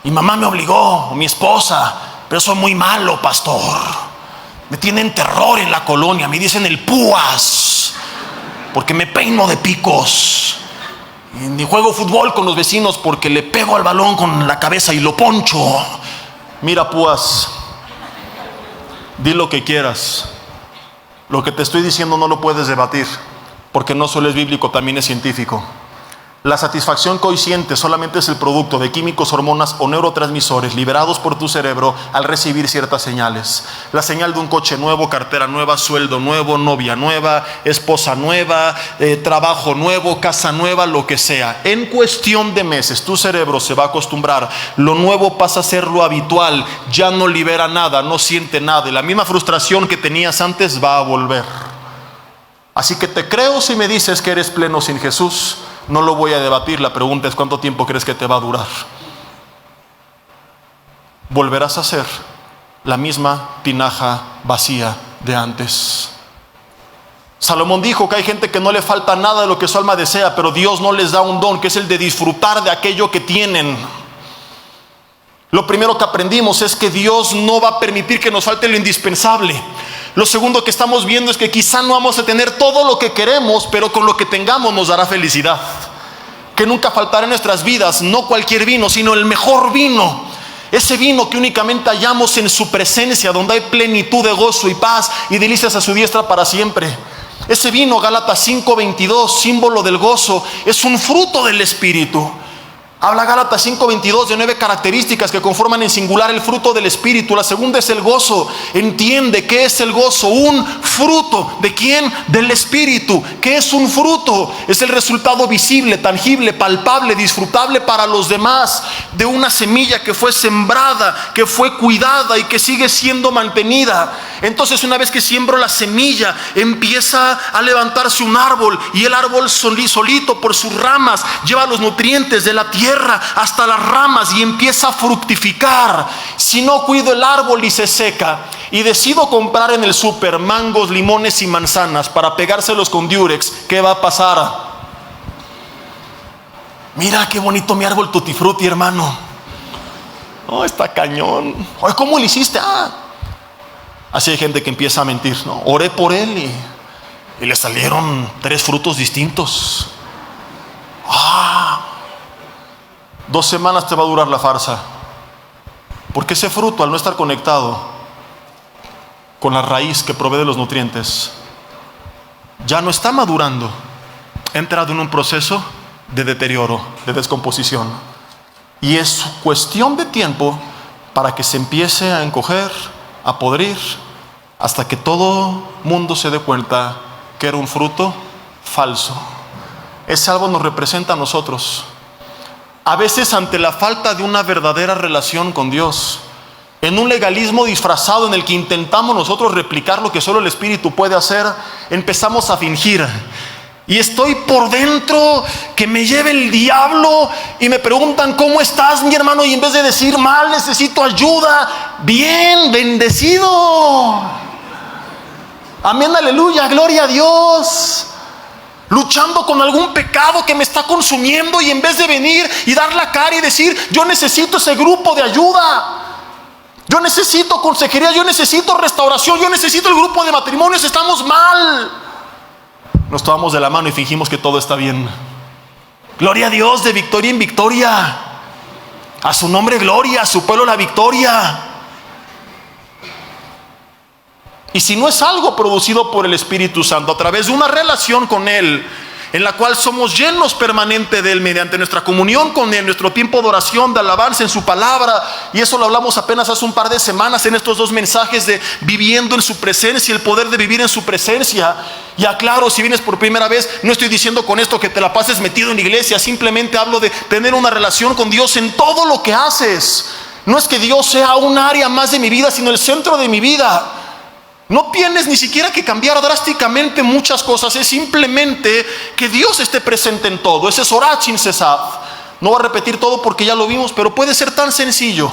Mi mamá me obligó, o mi esposa, pero soy muy malo, pastor. Me tienen terror en la colonia, me dicen el púas, porque me peino de picos. Y ni juego fútbol con los vecinos porque le pego al balón con la cabeza y lo poncho. Mira, púas, di lo que quieras. Lo que te estoy diciendo no lo puedes debatir, porque no solo es bíblico, también es científico. La satisfacción que hoy sientes solamente es el producto de químicos, hormonas o neurotransmisores liberados por tu cerebro al recibir ciertas señales. La señal de un coche nuevo, cartera nueva, sueldo nuevo, novia nueva, esposa nueva, trabajo nuevo, casa nueva, lo que sea. En cuestión de meses tu cerebro se va a acostumbrar. Lo nuevo pasa a ser lo habitual. Ya no libera nada, no siente nada. Y la misma frustración que tenías antes va a volver. Así que te creo si me dices que eres pleno sin Jesús. No lo voy a debatir, la pregunta es ¿cuánto tiempo crees que te va a durar? Volverás a ser la misma tinaja vacía de antes. Salomón dijo que hay gente que no le falta nada de lo que su alma desea, pero Dios no les da un don, que es el de disfrutar de aquello que tienen. Lo primero que aprendimos es que Dios no va a permitir que nos falte lo indispensable. Lo segundo que estamos viendo es que quizá no vamos a tener todo lo que queremos, pero con lo que tengamos nos dará felicidad. Que nunca faltará en nuestras vidas, no cualquier vino, sino el mejor vino. Ese vino que únicamente hallamos en su presencia, donde hay plenitud de gozo y paz y delicias a su diestra para siempre. Ese vino, Gálatas 5:22, símbolo del gozo, es un fruto del Espíritu. Habla Gálatas 5:22 de 9 características que conforman en singular el fruto del Espíritu. La segunda es el gozo. Entiende qué es el gozo. Un fruto. ¿De quién? Del Espíritu. ¿Qué es un fruto? Es el resultado visible, tangible, palpable, disfrutable para los demás de una semilla que fue sembrada, que fue cuidada y que sigue siendo mantenida. Entonces, una vez que siembro la semilla, empieza a levantarse un árbol, y el árbol solito por sus ramas lleva los nutrientes de la tierra hasta las ramas y empieza a fructificar. Si no cuido el árbol y se seca, y decido comprar en el súper mangos, limones y manzanas para pegárselos con Durex, ¿qué va a pasar? Mira qué bonito mi árbol tutti frutti, hermano. Oh, está cañón. Oye, ¿cómo lo hiciste? Así hay gente que empieza a mentir, ¿no? Oré por él y le salieron 3 frutos distintos. 2 semanas te va a durar la farsa, porque ese fruto, al no estar conectado con la raíz que provee de los nutrientes, ya no está madurando. Ha entrado en un proceso de deterioro, de descomposición, y es cuestión de tiempo para que se empiece a encoger, a podrir, hasta que todo mundo se dé cuenta que era un fruto falso. Ese algo nos representa a nosotros. A veces, ante la falta de una verdadera relación con Dios, en un legalismo disfrazado en el que intentamos nosotros replicar lo que solo el Espíritu puede hacer, empezamos a fingir. Y estoy por dentro que me lleve el diablo y me preguntan ¿cómo estás, mi hermano? Y en vez de decir mal, necesito ayuda, bien, bendecido. Amén, aleluya, gloria a Dios. Luchando con algún pecado que me está consumiendo, y en vez de venir y dar la cara y decir yo necesito ese grupo de ayuda, yo necesito consejería, yo necesito restauración, yo necesito el grupo de matrimonios, estamos mal, nos tomamos de la mano y fingimos que todo está bien. Gloria a Dios, de victoria en victoria, a su nombre gloria, a su pueblo la victoria. Y si no es algo producido por el Espíritu Santo a través de una relación con Él, en la cual somos llenos permanente de Él mediante nuestra comunión con Él, nuestro tiempo de oración, de alabanza en su palabra, y eso lo hablamos apenas hace un par de semanas en estos 2 mensajes de viviendo en su presencia, el poder de vivir en su presencia. Y aclaro, si vienes por primera vez, no estoy diciendo con esto que te la pases metido en la iglesia, simplemente hablo de tener una relación con Dios en todo lo que haces. No es que Dios sea un área más de mi vida, sino el centro de mi vida. No tienes ni siquiera que cambiar drásticamente muchas cosas, es simplemente que Dios esté presente en todo. Ese es orar sin cesar. No voy a repetir todo porque ya lo vimos, pero puede ser tan sencillo.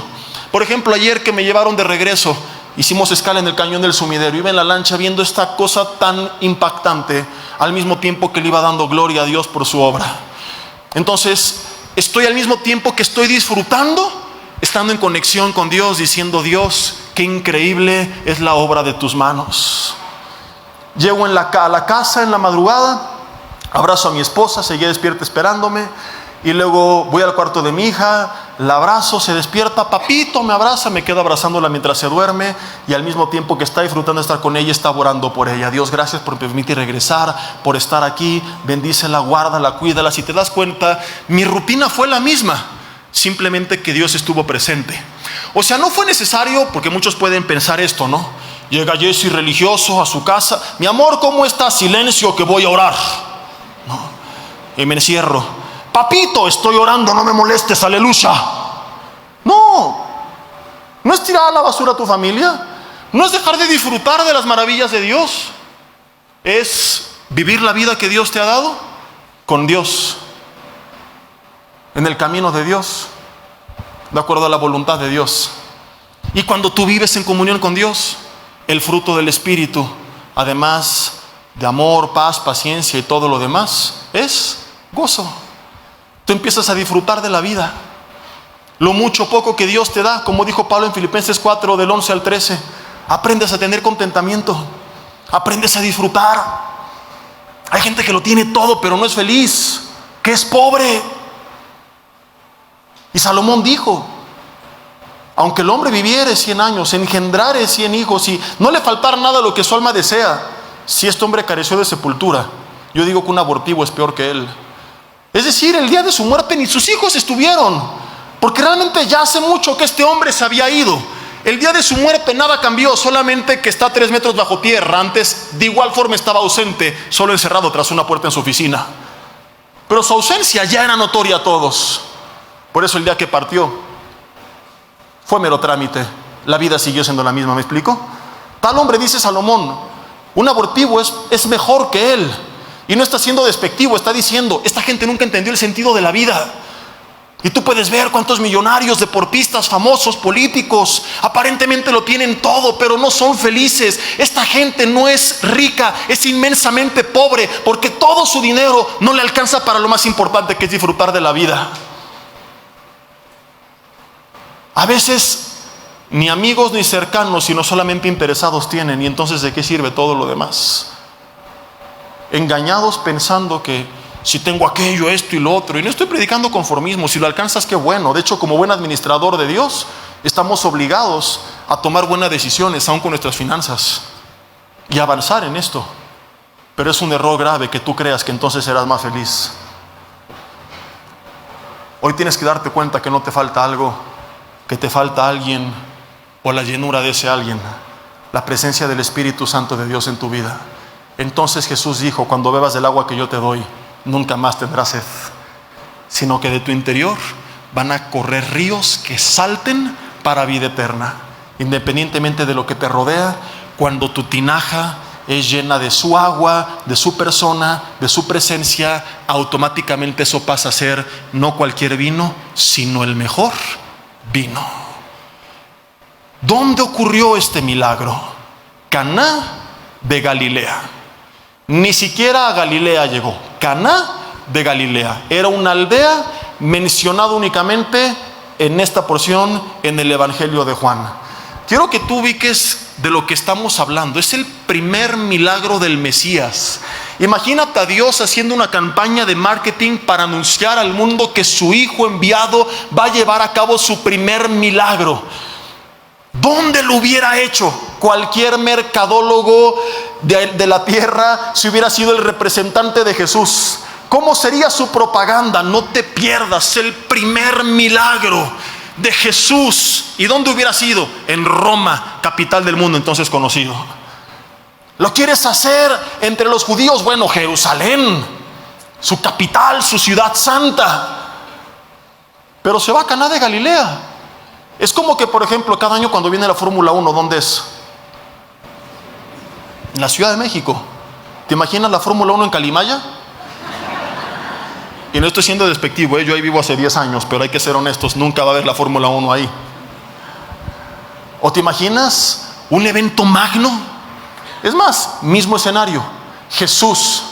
Por ejemplo, ayer que me llevaron de regreso, hicimos escala en el cañón del Sumidero. Iba en la lancha viendo esta cosa tan impactante, al mismo tiempo que le iba dando gloria a Dios por su obra. Entonces, estoy al mismo tiempo que estoy disfrutando, estando en conexión con Dios, diciendo Dios, qué increíble es la obra de tus manos. Llego a la casa en la madrugada, abrazo a mi esposa, seguía despierta esperándome, y luego voy al cuarto de mi hija, la abrazo, se despierta, papito, me abraza, me quedo abrazándola mientras se duerme, y al mismo tiempo que está disfrutando de estar con ella, está orando por ella. Dios, gracias por permitir regresar, por estar aquí, bendícela, guárdala, cuídala. Si te das cuenta, mi rutina fue la misma, simplemente que Dios estuvo presente. O sea, no fue necesario, porque muchos pueden pensar esto, ¿no? Llega Jesse religioso a su casa, mi amor, ¿cómo estás? Silencio, que voy a orar. No, y me encierro. Papito, estoy orando, no me molestes, aleluya. No es tirar a la basura a tu familia, no es dejar de disfrutar de las maravillas de Dios, es vivir la vida que Dios te ha dado con Dios, en el camino de Dios, de acuerdo a la voluntad de Dios. Y cuando tú vives en comunión con Dios, el fruto del Espíritu, además de amor, paz, paciencia y todo lo demás, es gozo. Tú empiezas a disfrutar de la vida, lo mucho o poco que Dios te da. Como dijo Pablo en Filipenses 4, del 11 al 13, aprendes a tener contentamiento, aprendes a disfrutar. Hay gente que lo tiene todo pero no es feliz, que es pobre. Y Salomón dijo, aunque el hombre viviere 100 años, engendrare 100 hijos y no le faltara nada a lo que su alma desea, si este hombre careció de sepultura, yo digo que un abortivo es peor que él. Es decir, el día de su muerte ni sus hijos estuvieron, porque realmente ya hace mucho que este hombre se había ido. El día de su muerte nada cambió, solamente que está 3 metros bajo tierra. Antes de igual forma estaba ausente, solo encerrado tras una puerta en su oficina. Pero su ausencia ya era notoria a todos. Por eso el día que partió fue mero trámite, la vida siguió siendo la misma. ¿Me explico? Tal hombre, dice Salomón, un abortivo es mejor que él. Y no está siendo despectivo, está diciendo, esta gente nunca entendió el sentido de la vida. Y tú puedes ver cuántos millonarios, deportistas, famosos, políticos, aparentemente lo tienen todo, pero no son felices. Esta gente no es rica, es inmensamente pobre, porque todo su dinero no le alcanza para lo más importante, que es disfrutar de la vida. A veces ni amigos ni cercanos, sino solamente interesados tienen, y entonces ¿de qué sirve todo lo demás? Engañados pensando que si tengo aquello, esto y lo otro. Y no estoy predicando conformismo, si lo alcanzas qué bueno. De hecho, como buen administrador de Dios, estamos obligados a tomar buenas decisiones, aun con nuestras finanzas, y avanzar en esto. Pero es un error grave que tú creas que entonces serás más feliz. Hoy tienes que darte cuenta que no te falta algo, que te falta alguien, o la llenura de ese alguien, la presencia del Espíritu Santo de Dios en tu vida. Entonces Jesús dijo, cuando bebas del agua que yo te doy, nunca más tendrás sed, sino que de tu interior van a correr ríos que salten para vida eterna. Independientemente de lo que te rodea, cuando tu tinaja es llena de su agua, de su persona, de su presencia, automáticamente eso pasa a ser no cualquier vino, sino el mejor vino. ¿Dónde ocurrió este milagro? Caná de Galilea. Ni siquiera a Galilea llegó. Caná de Galilea era una aldea mencionada únicamente en esta porción en el Evangelio de Juan. Quiero que tú ubiques de lo que estamos hablando. Es el primer milagro del Mesías. Imagínate a Dios haciendo una campaña de marketing para anunciar al mundo que su Hijo enviado va a llevar a cabo su primer milagro. ¿Dónde lo hubiera hecho cualquier mercadólogo de la tierra si hubiera sido el representante de Jesús? ¿Cómo sería su propaganda? No te pierdas el primer milagro de Jesús. ¿Y dónde hubiera sido? En Roma, capital del mundo entonces conocido. ¿Lo quieres hacer entre los judíos? Bueno, Jerusalén, su capital, su ciudad santa. Pero se va a Caná de Galilea. Es como que, por ejemplo, cada año cuando viene la Fórmula 1, ¿dónde es? En la Ciudad de México. ¿Te imaginas la Fórmula 1 en Calimaya? Y no estoy siendo despectivo, yo ahí vivo hace 10 años, pero hay que ser honestos, nunca va a haber la Fórmula 1 ahí. ¿O te imaginas un evento magno? Es más, mismo escenario, Jesús.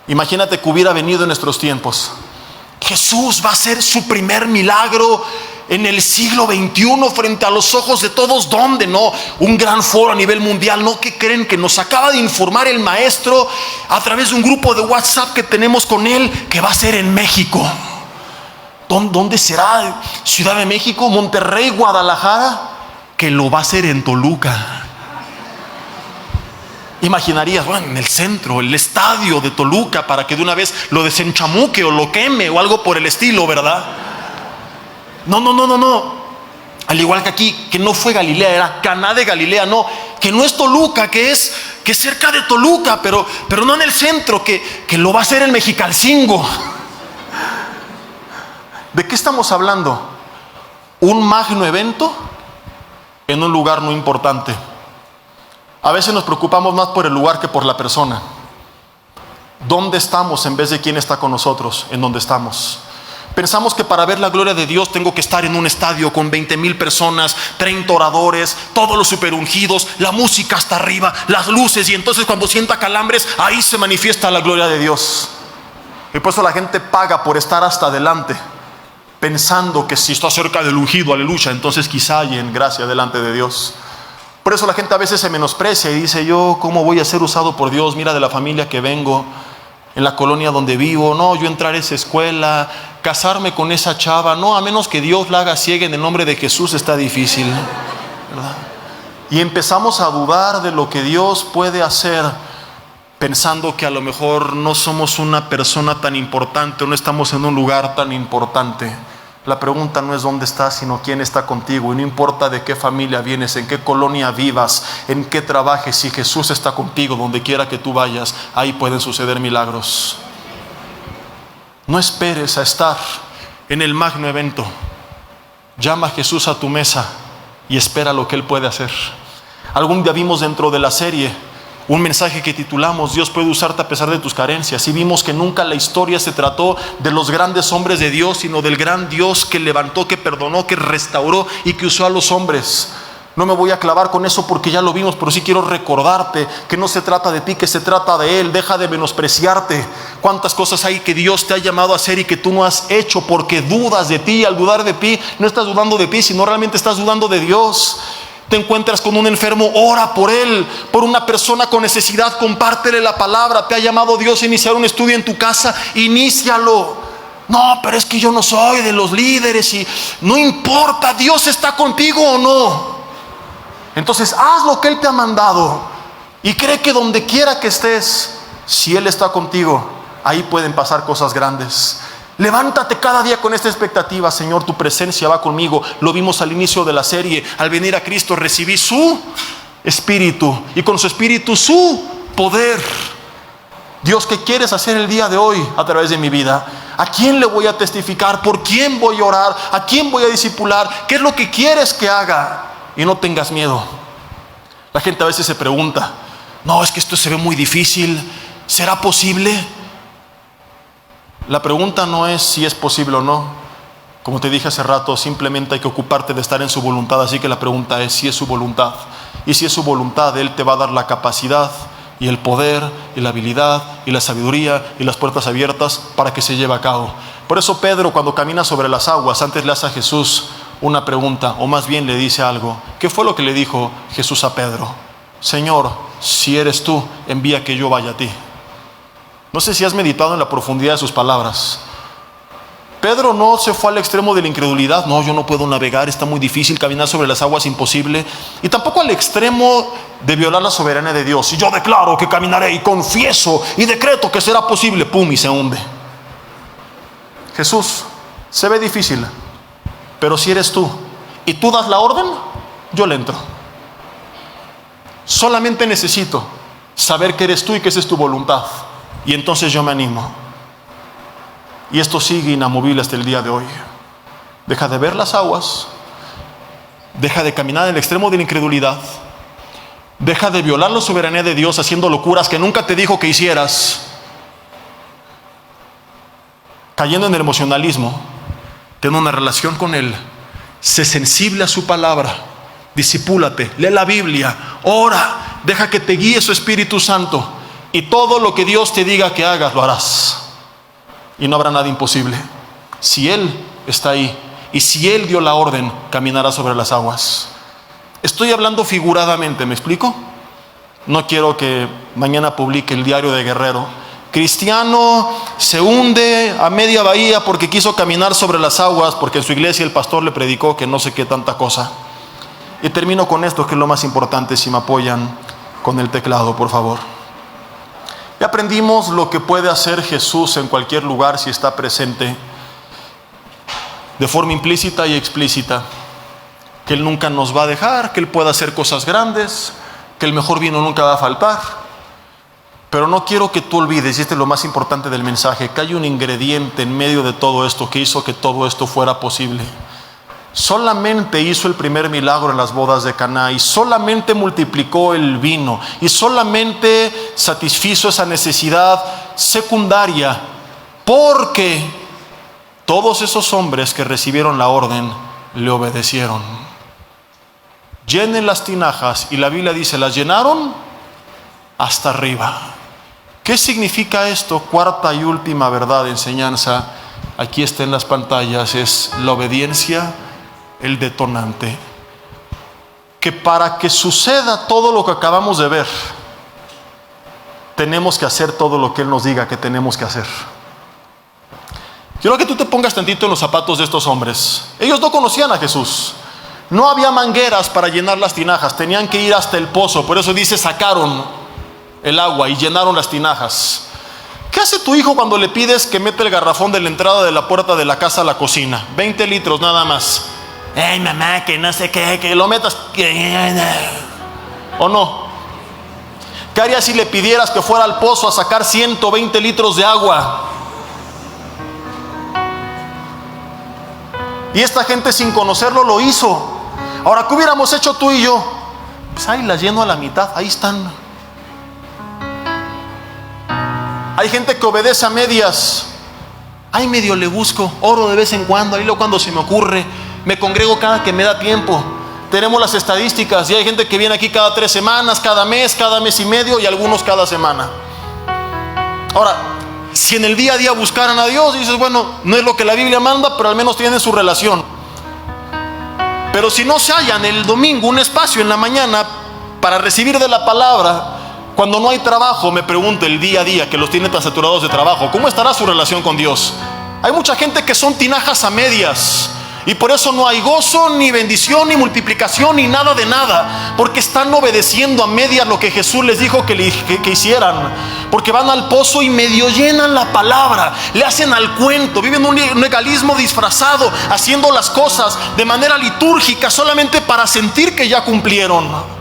Imagínate que hubiera venido en nuestros tiempos. Jesús va a hacer su primer milagro en el siglo XXI frente a los ojos de todos. ¿Dónde? No, un gran foro a nivel mundial. ¿No? ¿Qué creen? Que nos acaba de informar el maestro a través de un grupo de WhatsApp que tenemos con él, que va a ser en México. ¿Dónde será? ¿Ciudad de México? ¿Monterrey? ¿Guadalajara? Que lo va a hacer en Toluca. Imaginarías, bueno, en el centro, el estadio de Toluca, para que de una vez lo desenchamuque o lo queme o algo por el estilo, ¿verdad? No. Al igual que aquí, que no fue Galilea, era Caná de Galilea, no, que no es Toluca, que es cerca de Toluca, pero no en el centro, que lo va a hacer en Mexicalcingo. ¿De qué estamos hablando? Un magno evento en un lugar no importante. A veces nos preocupamos más por el lugar que por la persona. ¿Dónde estamos en vez de quién está con nosotros en donde estamos? Pensamos que para ver la gloria de Dios tengo que estar en un estadio con 20,000 personas, 30 oradores, todos los superungidos, la música hasta arriba, las luces, y entonces cuando sienta calambres, ahí se manifiesta la gloria de Dios. Y por eso la gente paga por estar hasta adelante, pensando que si está cerca del ungido, aleluya, entonces quizá hay en gracia delante de Dios. Por eso la gente a veces se menosprecia y dice: yo ¿cómo voy a ser usado por Dios? Mira de la familia que vengo, en la colonia donde vivo, no, yo entrar a esa escuela, casarme con esa chava, no, a menos que Dios la haga ciega en el nombre de Jesús, está difícil, ¿verdad? Y empezamos a dudar de lo que Dios puede hacer, pensando que a lo mejor no somos una persona tan importante o no estamos en un lugar tan importante. La pregunta no es dónde estás, sino quién está contigo. Y no importa de qué familia vienes, en qué colonia vivas, en qué trabajes, si Jesús está contigo, donde quiera que tú vayas, ahí pueden suceder milagros. No esperes a estar en el magno evento. Llama a Jesús a tu mesa y espera lo que Él puede hacer. Algún día vimos dentro de la serie un mensaje que titulamos Dios puede usarte a pesar de tus carencias, y vimos que nunca la historia se trató de los grandes hombres de Dios, sino del gran Dios que levantó, que perdonó, que restauró y que usó a los hombres. No me voy a clavar con eso porque ya lo vimos, pero sí quiero recordarte que no se trata de ti, que se trata de Él. Deja de menospreciarte. Cuántas cosas hay que Dios te ha llamado a hacer y que tú no has hecho porque dudas de ti. Al dudar de ti, no estás dudando de ti, sino realmente estás dudando de Dios. Te encuentras con un enfermo, ora por él. Por una persona con necesidad, compártele la palabra. Te ha llamado Dios a iniciar un estudio en tu casa, inícialo. No, pero es que yo no soy de los líderes. Y no importa, Dios está contigo o no. Entonces haz lo que Él te ha mandado y cree que donde quiera que estés, si Él está contigo, ahí pueden pasar cosas grandes. Levántate cada día con esta expectativa: Señor, tu presencia va conmigo. Lo vimos al inicio de la serie. Al venir a Cristo recibí su Espíritu, y con su Espíritu su poder. Dios, ¿qué quieres hacer el día de hoy a través de mi vida? ¿A quién le voy a testificar? ¿Por quién voy a orar? ¿A quién voy a discipular? ¿Qué es lo que quieres que haga? Y no tengas miedo. La gente a veces se pregunta: no, es que esto se ve muy difícil, ¿será posible? La pregunta no es si es posible o no. Como te dije hace rato, simplemente hay que ocuparte de estar en su voluntad. Así que la pregunta es si es su voluntad. Y si es su voluntad, Él te va a dar la capacidad y el poder y la habilidad y la sabiduría y las puertas abiertas para que se lleve a cabo. Por eso Pedro, cuando camina sobre las aguas, antes le hace a Jesús una pregunta, o más bien le dice algo. ¿Qué fue lo que le dijo Jesús a Pedro? Señor, si eres tú, envía que yo vaya a ti. No sé si has meditado en la profundidad de sus palabras. Pedro no se fue al extremo de la incredulidad. No, yo no puedo navegar, está muy difícil, caminar sobre las aguas, imposible. Y tampoco al extremo de violar la soberanía de Dios. Y yo declaro que caminaré y confieso y decreto que será posible, pum, y se hunde. Jesús, se ve difícil, pero si eres tú y tú das la orden, yo le entro. Solamente necesito saber que eres tú y que esa es tu voluntad, y entonces yo me animo. Y esto sigue inamovible hasta el día de hoy. Deja de ver las aguas, deja de caminar en el extremo de la incredulidad, deja de violar la soberanía de Dios haciendo locuras que nunca te dijo que hicieras, cayendo en el emocionalismo. Ten una relación con Él, sé sensible a su palabra, discipúlate, lee la Biblia, ora, deja que te guíe su Espíritu Santo, y todo lo que Dios te diga que hagas, lo harás. Y no habrá nada imposible. Si Él está ahí y si Él dio la orden, caminará sobre las aguas. Estoy hablando figuradamente, ¿me explico? No quiero que mañana publique el Diario de Guerrero Cristiano se hunde a media bahía porque quiso caminar sobre las aguas, porque en su iglesia el pastor le predicó que no sé qué tanta cosa. Y termino con esto, que es lo más importante, si me apoyan con el teclado, por favor. Ya aprendimos lo que puede hacer Jesús en cualquier lugar si está presente, de forma implícita y explícita. Que Él nunca nos va a dejar, que Él pueda hacer cosas grandes, que el mejor vino nunca va a faltar. Pero no quiero que tú olvides, y este es lo más importante del mensaje, que hay un ingrediente en medio de todo esto que hizo que todo esto fuera posible. Solamente hizo el primer milagro en las bodas de Caná, y solamente multiplicó el vino, y solamente satisfizo esa necesidad secundaria, porque todos esos hombres que recibieron la orden le obedecieron. Llenen las tinajas, y la Biblia dice, las llenaron hasta arriba. ¿Qué significa esto? Cuarta y última verdad, enseñanza, aquí está en las pantallas, es la obediencia, el detonante. Que para que suceda todo lo que acabamos de ver, tenemos que hacer todo lo que Él nos diga que tenemos que hacer. Quiero que tú te pongas tantito en los zapatos de estos hombres. Ellos no conocían a Jesús. No había mangueras para llenar las tinajas, tenían que ir hasta el pozo. Por eso dice, sacaron el agua y llenaron las tinajas. ¿Qué hace tu hijo cuando le pides que mete el garrafón de la entrada de la puerta de la casa a la cocina? 20 litros nada más. Ay, mamá, que no sé qué, que lo metas. ¿O no? ¿Qué harías si le pidieras que fuera al pozo a sacar 120 litros de agua? Y esta gente, sin conocerlo, lo hizo. Ahora, ¿qué hubiéramos hecho tú y yo? Pues ahí las lleno a la mitad, ahí están. Hay gente que obedece a medias. Ay, medio le busco, oro de vez en cuando, ahí lo cuando se me ocurre, me congrego cada que me da tiempo. Tenemos las estadísticas y hay gente que viene aquí cada 3 semanas, cada mes y medio, y algunos cada semana. Ahora, si en el día a día buscaran a Dios, dices, bueno, no es lo que la Biblia manda, pero al menos tienen su relación. Pero si no se hallan el domingo un espacio en la mañana para recibir de la palabra, cuando no hay trabajo, me pregunto el día a día, que los tiene tan saturados de trabajo, ¿cómo estará su relación con Dios? Hay mucha gente que son tinajas a medias, y por eso no hay gozo, ni bendición, ni multiplicación, ni nada de nada, porque están obedeciendo a medias lo que Jesús les dijo que hicieran, porque van al pozo y medio llenan la palabra, le hacen al cuento, viven un legalismo disfrazado, haciendo las cosas de manera litúrgica solamente para sentir que ya cumplieron.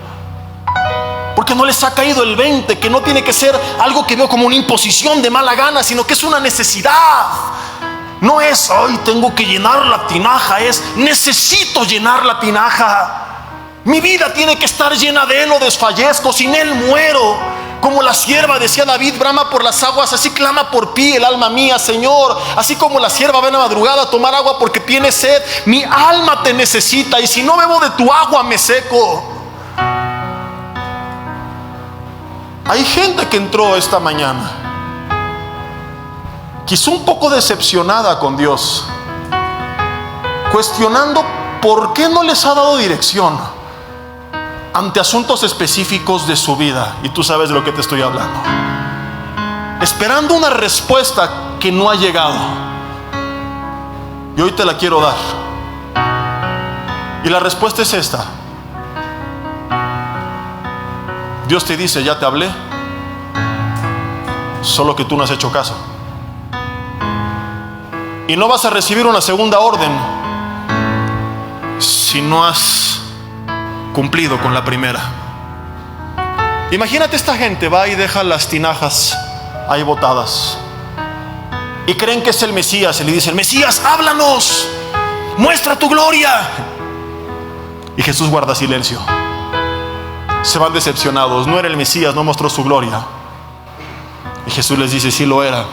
Porque no les ha caído el 20, que no tiene que ser algo que veo como una imposición de mala gana, sino que es una necesidad. No es, hoy tengo que llenar la tinaja, es, necesito llenar la tinaja. Mi vida tiene que estar llena de Él o desfallezco, sin Él muero. Como la sierva, decía David, brama por las aguas, así clama por ti el alma mía, Señor. Así como la sierva va en la madrugada a tomar agua porque tiene sed, mi alma te necesita, y si no bebo de tu agua me seco. Hay gente que entró esta mañana, quizá un poco decepcionada con Dios, cuestionando por qué no les ha dado dirección ante asuntos específicos de su vida. Y tú sabes de lo que te estoy hablando. Esperando una respuesta que no ha llegado. Y hoy te la quiero dar. Y la respuesta es esta. Dios te dice, ya te hablé, solo que tú no has hecho caso. Y no vas a recibir una segunda orden si no has cumplido con la primera. Imagínate, esta gente va y deja las tinajas ahí botadas y creen que es el Mesías, y le dicen, Mesías, háblanos, muestra tu gloria. Y Jesús guarda silencio. Se van decepcionados, no era el Mesías, no mostró su gloria. Y Jesús les dice, sí lo era,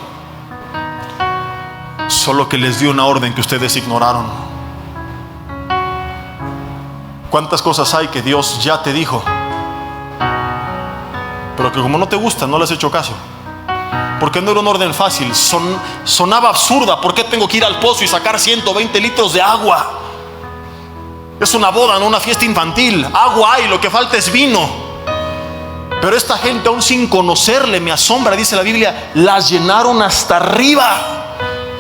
solo que les dio una orden que ustedes ignoraron. ¿Cuántas cosas hay que Dios ya te dijo, pero que como no te gustan, no les has hecho caso? Porque no era un orden fácil, sonaba absurda. ¿Por qué tengo que ir al pozo y sacar 120 litros de agua? Es una boda, no una fiesta infantil. Agua hay, lo que falta es vino. Pero esta gente, aún sin conocerle, me asombra, dice la Biblia, las llenaron hasta arriba.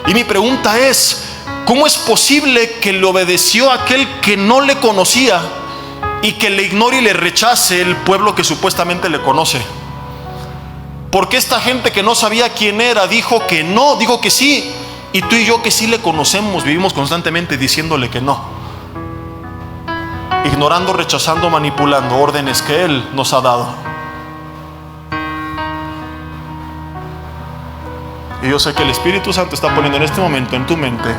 Y mi pregunta es, ¿cómo es posible que le obedeció a aquel que no le conocía y que le ignore y le rechace el pueblo que supuestamente le conoce? Porque esta gente que no sabía quién era dijo que no, dijo que sí. Y tú y yo que sí le conocemos, vivimos constantemente diciéndole que no, ignorando, rechazando, manipulando órdenes que Él nos ha dado. Y yo sé que el Espíritu Santo está poniendo en este momento en tu mente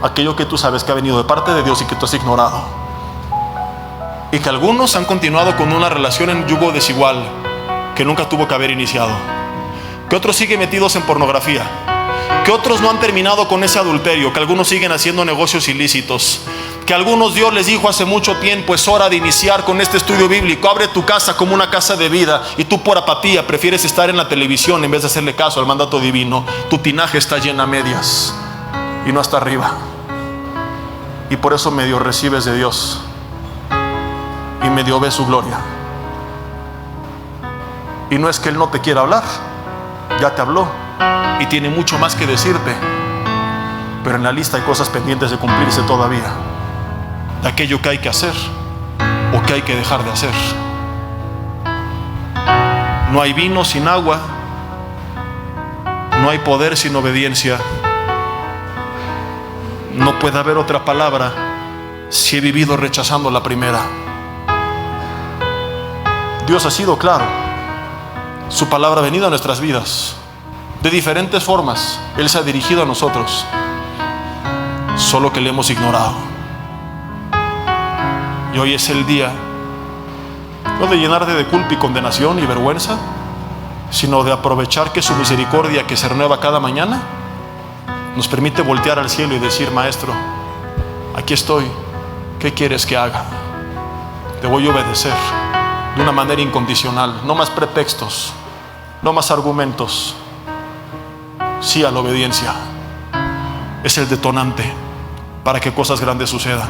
aquello que tú sabes que ha venido de parte de Dios y que tú has ignorado. Y que algunos han continuado con una relación en yugo desigual que nunca tuvo que haber iniciado. Que otros siguen metidos en pornografía. Que otros no han terminado con ese adulterio. Que algunos siguen haciendo negocios ilícitos. Que algunos Dios les dijo hace mucho tiempo: es hora de iniciar con este estudio bíblico. Abre tu casa como una casa de vida. Y tú por apatía prefieres estar en la televisión en vez de hacerle caso al mandato divino. Tu tinaja está llena a medias y no hasta arriba. Y por eso medio recibes de Dios y medio ves su gloria. Y no es que Él no te quiera hablar, ya te habló y tiene mucho más que decirte, pero en la lista hay cosas pendientes de cumplirse todavía, de aquello que hay que hacer o que hay que dejar de hacer. No hay vino sin agua, no hay poder sin obediencia. No puede haber otra palabra si he vivido rechazando la primera. Dios ha sido claro. Su palabra ha venido a nuestras vidas de diferentes formas. Él se ha dirigido a nosotros, solo que le hemos ignorado. Y hoy es el día, no de llenarte de culpa y condenación y vergüenza, sino de aprovechar que su misericordia, que se renueva cada mañana, nos permite voltear al cielo y decir: Maestro, aquí estoy, ¿qué quieres que haga? Te voy a obedecer de una manera incondicional. No más pretextos, no más argumentos. Sí a la obediencia. Es el detonante para que cosas grandes sucedan.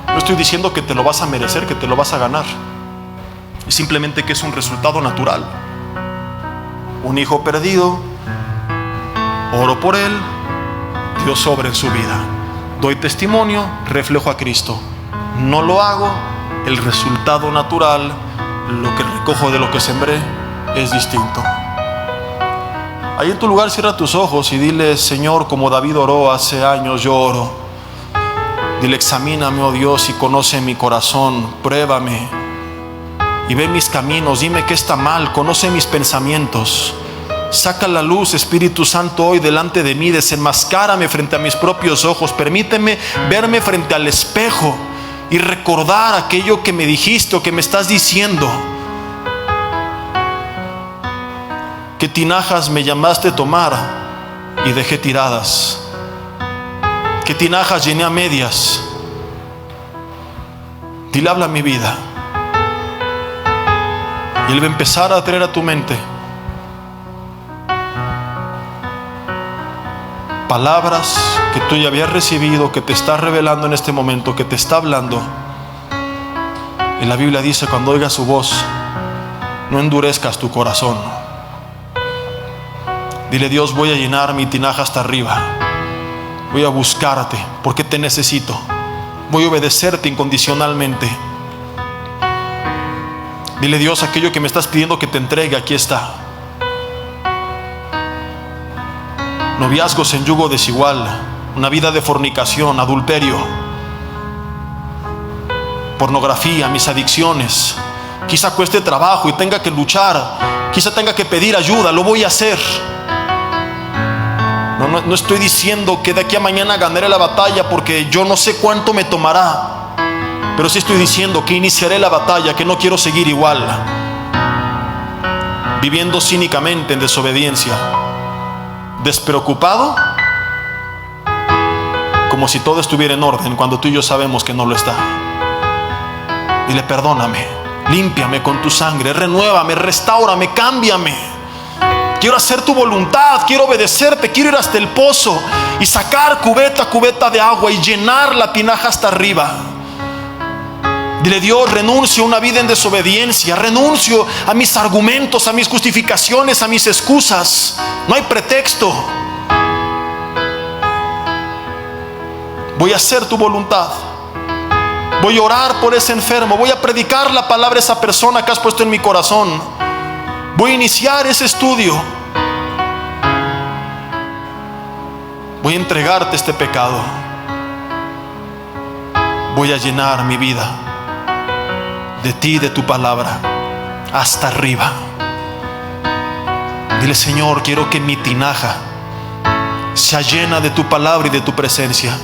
No estoy diciendo que te lo vas a merecer, que te lo vas a ganar. Es simplemente que es un resultado natural. Un hijo perdido, oro por él, Dios obra en su vida. Doy testimonio, reflejo a Cristo. No lo hago, el resultado natural, lo que recojo de lo que sembré, es distinto. Ahí en tu lugar cierra tus ojos y dile: Señor, como David oró hace años, yo oro. Dile: examíname, oh Dios, y conoce mi corazón, pruébame y ve mis caminos, dime qué está mal, conoce mis pensamientos. Saca la luz, Espíritu Santo, hoy delante de mí, desenmascárame frente a mis propios ojos, permíteme verme frente al espejo y recordar aquello que me dijiste o que me estás diciendo. ¿Qué tinajas me llamaste a tomar y dejé tiradas? ¿Qué tinajas llené a medias? Dile: habla mi vida. Y Él va a empezar a traer a tu mente palabras que tú ya habías recibido, que te está revelando en este momento, que te está hablando. Y la Biblia dice: cuando oigas su voz, no endurezcas tu corazón. Dile: Dios, voy a llenar mi tinaja hasta arriba. Voy a buscarte porque te necesito. Voy a obedecerte incondicionalmente. Dile: Dios, aquello que me estás pidiendo que te entregue, aquí está. Noviazgos en yugo desigual, una vida de fornicación, adulterio, pornografía, mis adicciones. Quizá cueste trabajo y tenga que luchar, quizá tenga que pedir ayuda, lo voy a hacer. No estoy diciendo que de aquí a mañana ganaré la batalla, porque yo no sé cuánto me tomará, pero sí estoy diciendo que iniciaré la batalla, que no quiero seguir igual, viviendo cínicamente en desobediencia, despreocupado, como si todo estuviera en orden, cuando tú y yo sabemos que no lo está. Dile: perdóname, límpiame con tu sangre, renuévame, restáurame, cámbiame. Quiero hacer tu voluntad, quiero obedecerte, quiero ir hasta el pozo y sacar cubeta a cubeta de agua y llenar la tinaja hasta arriba. Dile: Dios, renuncio a una vida en desobediencia, renuncio a mis argumentos, a mis justificaciones, a mis excusas. No hay pretexto. Voy a hacer tu voluntad. Voy a orar por ese enfermo. Voy a predicar la palabra a esa persona que has puesto en mi corazón. Voy a iniciar ese estudio. Voy a entregarte este pecado. Voy a llenar mi vida de ti, de tu palabra, hasta arriba. Dile: Señor, quiero que mi tinaja sea llena de tu palabra y de tu presencia.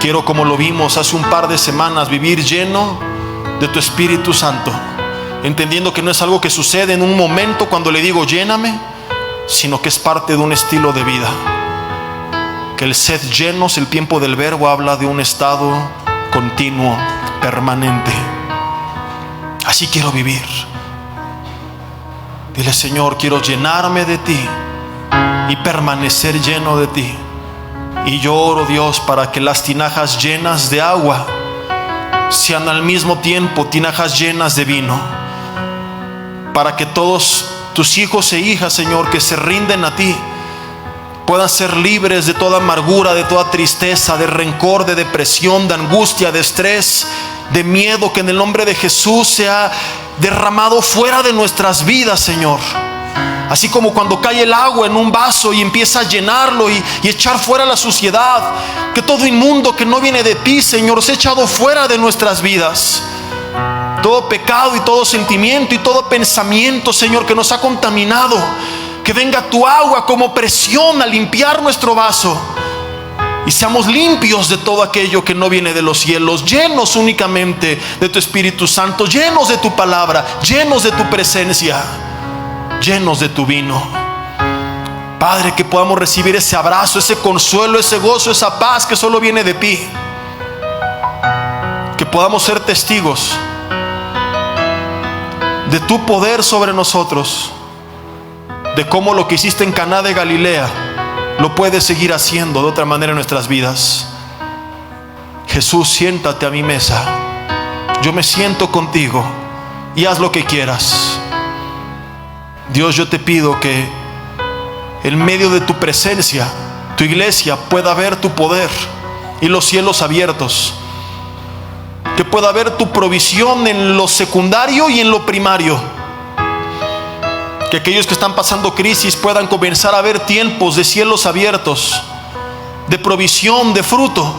Quiero, como lo vimos hace un par de semanas, vivir lleno de tu Espíritu Santo, entendiendo que no es algo que sucede en un momento cuando le digo lléname, sino que es parte de un estilo de vida. Que el sed llenos, el tiempo del verbo, habla de un estado continuo, permanente. Así quiero vivir. Dile: Señor, quiero llenarme de ti y permanecer lleno de ti. Y yo oro, Dios, para que las tinajas llenas de agua sean al mismo tiempo tinajas llenas de vino, para que todos tus hijos e hijas, Señor, que se rinden a ti, puedan ser libres de toda amargura, de toda tristeza, de rencor, de depresión, de angustia, de estrés, de miedo, que en el nombre de Jesús sea derramado fuera de nuestras vidas, Señor. Así como cuando cae el agua en un vaso y empieza a llenarlo y echar fuera la suciedad, que todo inmundo que no viene de ti, Señor, sea echado fuera de nuestras vidas. Todo pecado y todo sentimiento y todo pensamiento, Señor, que nos ha contaminado, que venga tu agua como presión a limpiar nuestro vaso y seamos limpios de todo aquello que no viene de los cielos, llenos únicamente de tu Espíritu Santo, llenos de tu palabra, llenos de tu presencia, llenos de tu vino. Padre, que podamos recibir ese abrazo, ese consuelo, ese gozo, esa paz que solo viene de ti. Que podamos ser testigos de tu poder sobre nosotros, de cómo lo que hiciste en Caná de Galilea lo puedes seguir haciendo de otra manera en nuestras vidas. Jesús, siéntate a mi mesa. Yo me siento contigo y haz lo que quieras. Dios, yo te pido que en medio de tu presencia, tu iglesia pueda ver tu poder y los cielos abiertos, que pueda ver tu provisión en lo secundario y en lo primario, que aquellos que están pasando crisis puedan comenzar a ver tiempos de cielos abiertos, de provisión, de fruto.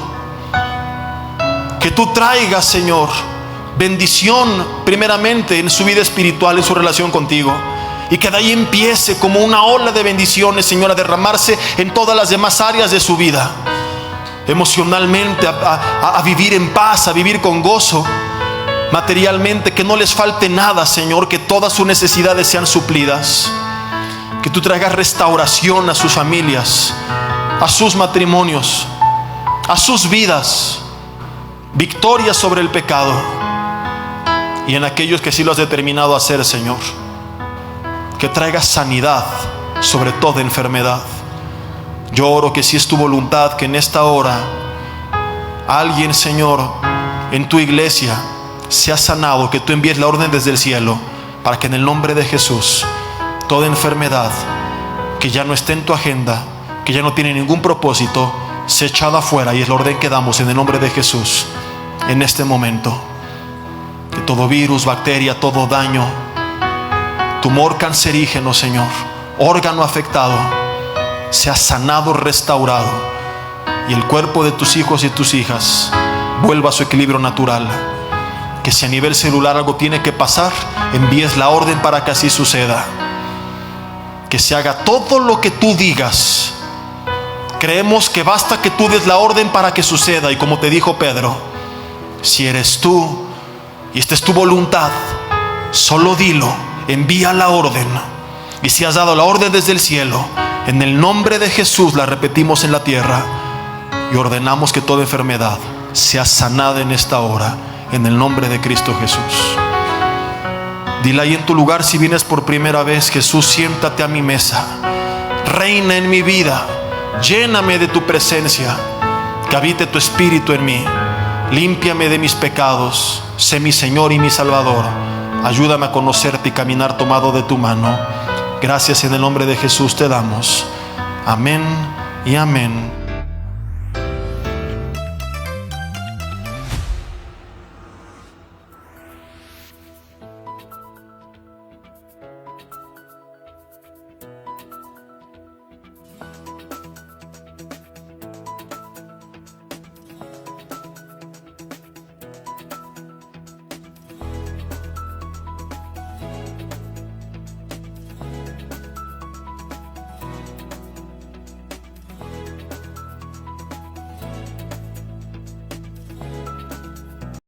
Que tú traigas, Señor, bendición primeramente en su vida espiritual, en su relación contigo, y que de ahí empiece como una ola de bendiciones, Señor, a derramarse en todas las demás áreas de su vida, emocionalmente, a vivir en paz, a vivir con gozo, materialmente, que no les falte nada, Señor, que todas sus necesidades sean suplidas. Que tú traigas restauración a sus familias, a sus matrimonios, a sus vidas, victoria sobre el pecado, y en aquellos que sí lo has determinado a hacer, Señor, que traigas sanidad sobre toda enfermedad. Yo oro que si es tu voluntad, que en esta hora alguien, Señor, en tu iglesia sea sanado, que tú envíes la orden desde el cielo, para que en el nombre de Jesús toda enfermedad que ya no esté en tu agenda, que ya no tiene ningún propósito, sea echada afuera. Y es la orden que damos en el nombre de Jesús en este momento. Que todo virus, bacteria, todo daño, tumor cancerígeno, Señor, órgano afectado, sea sanado, restaurado, y el cuerpo de tus hijos y tus hijas vuelva a su equilibrio natural. Que si a nivel celular algo tiene que pasar, envíes la orden para que así suceda. Que se haga todo lo que tú digas. Creemos que basta que tú des la orden para que suceda. Y como te dijo Pedro, si eres tú y esta es tu voluntad, solo dilo, envía la orden. Y si has dado la orden desde el cielo, en el nombre de Jesús la repetimos en la tierra y ordenamos que toda enfermedad sea sanada en esta hora, en el nombre de Cristo Jesús. Dile ahí en tu lugar, si vienes por primera vez: Jesús, siéntate a mi mesa, reina en mi vida, lléname de tu presencia, que habite tu espíritu en mí. límpiame de mis pecados, sé mi Señor y mi Salvador. Ayúdame a conocerte y caminar tomado de tu mano. Gracias en el nombre de Jesús te damos. Amén y amén.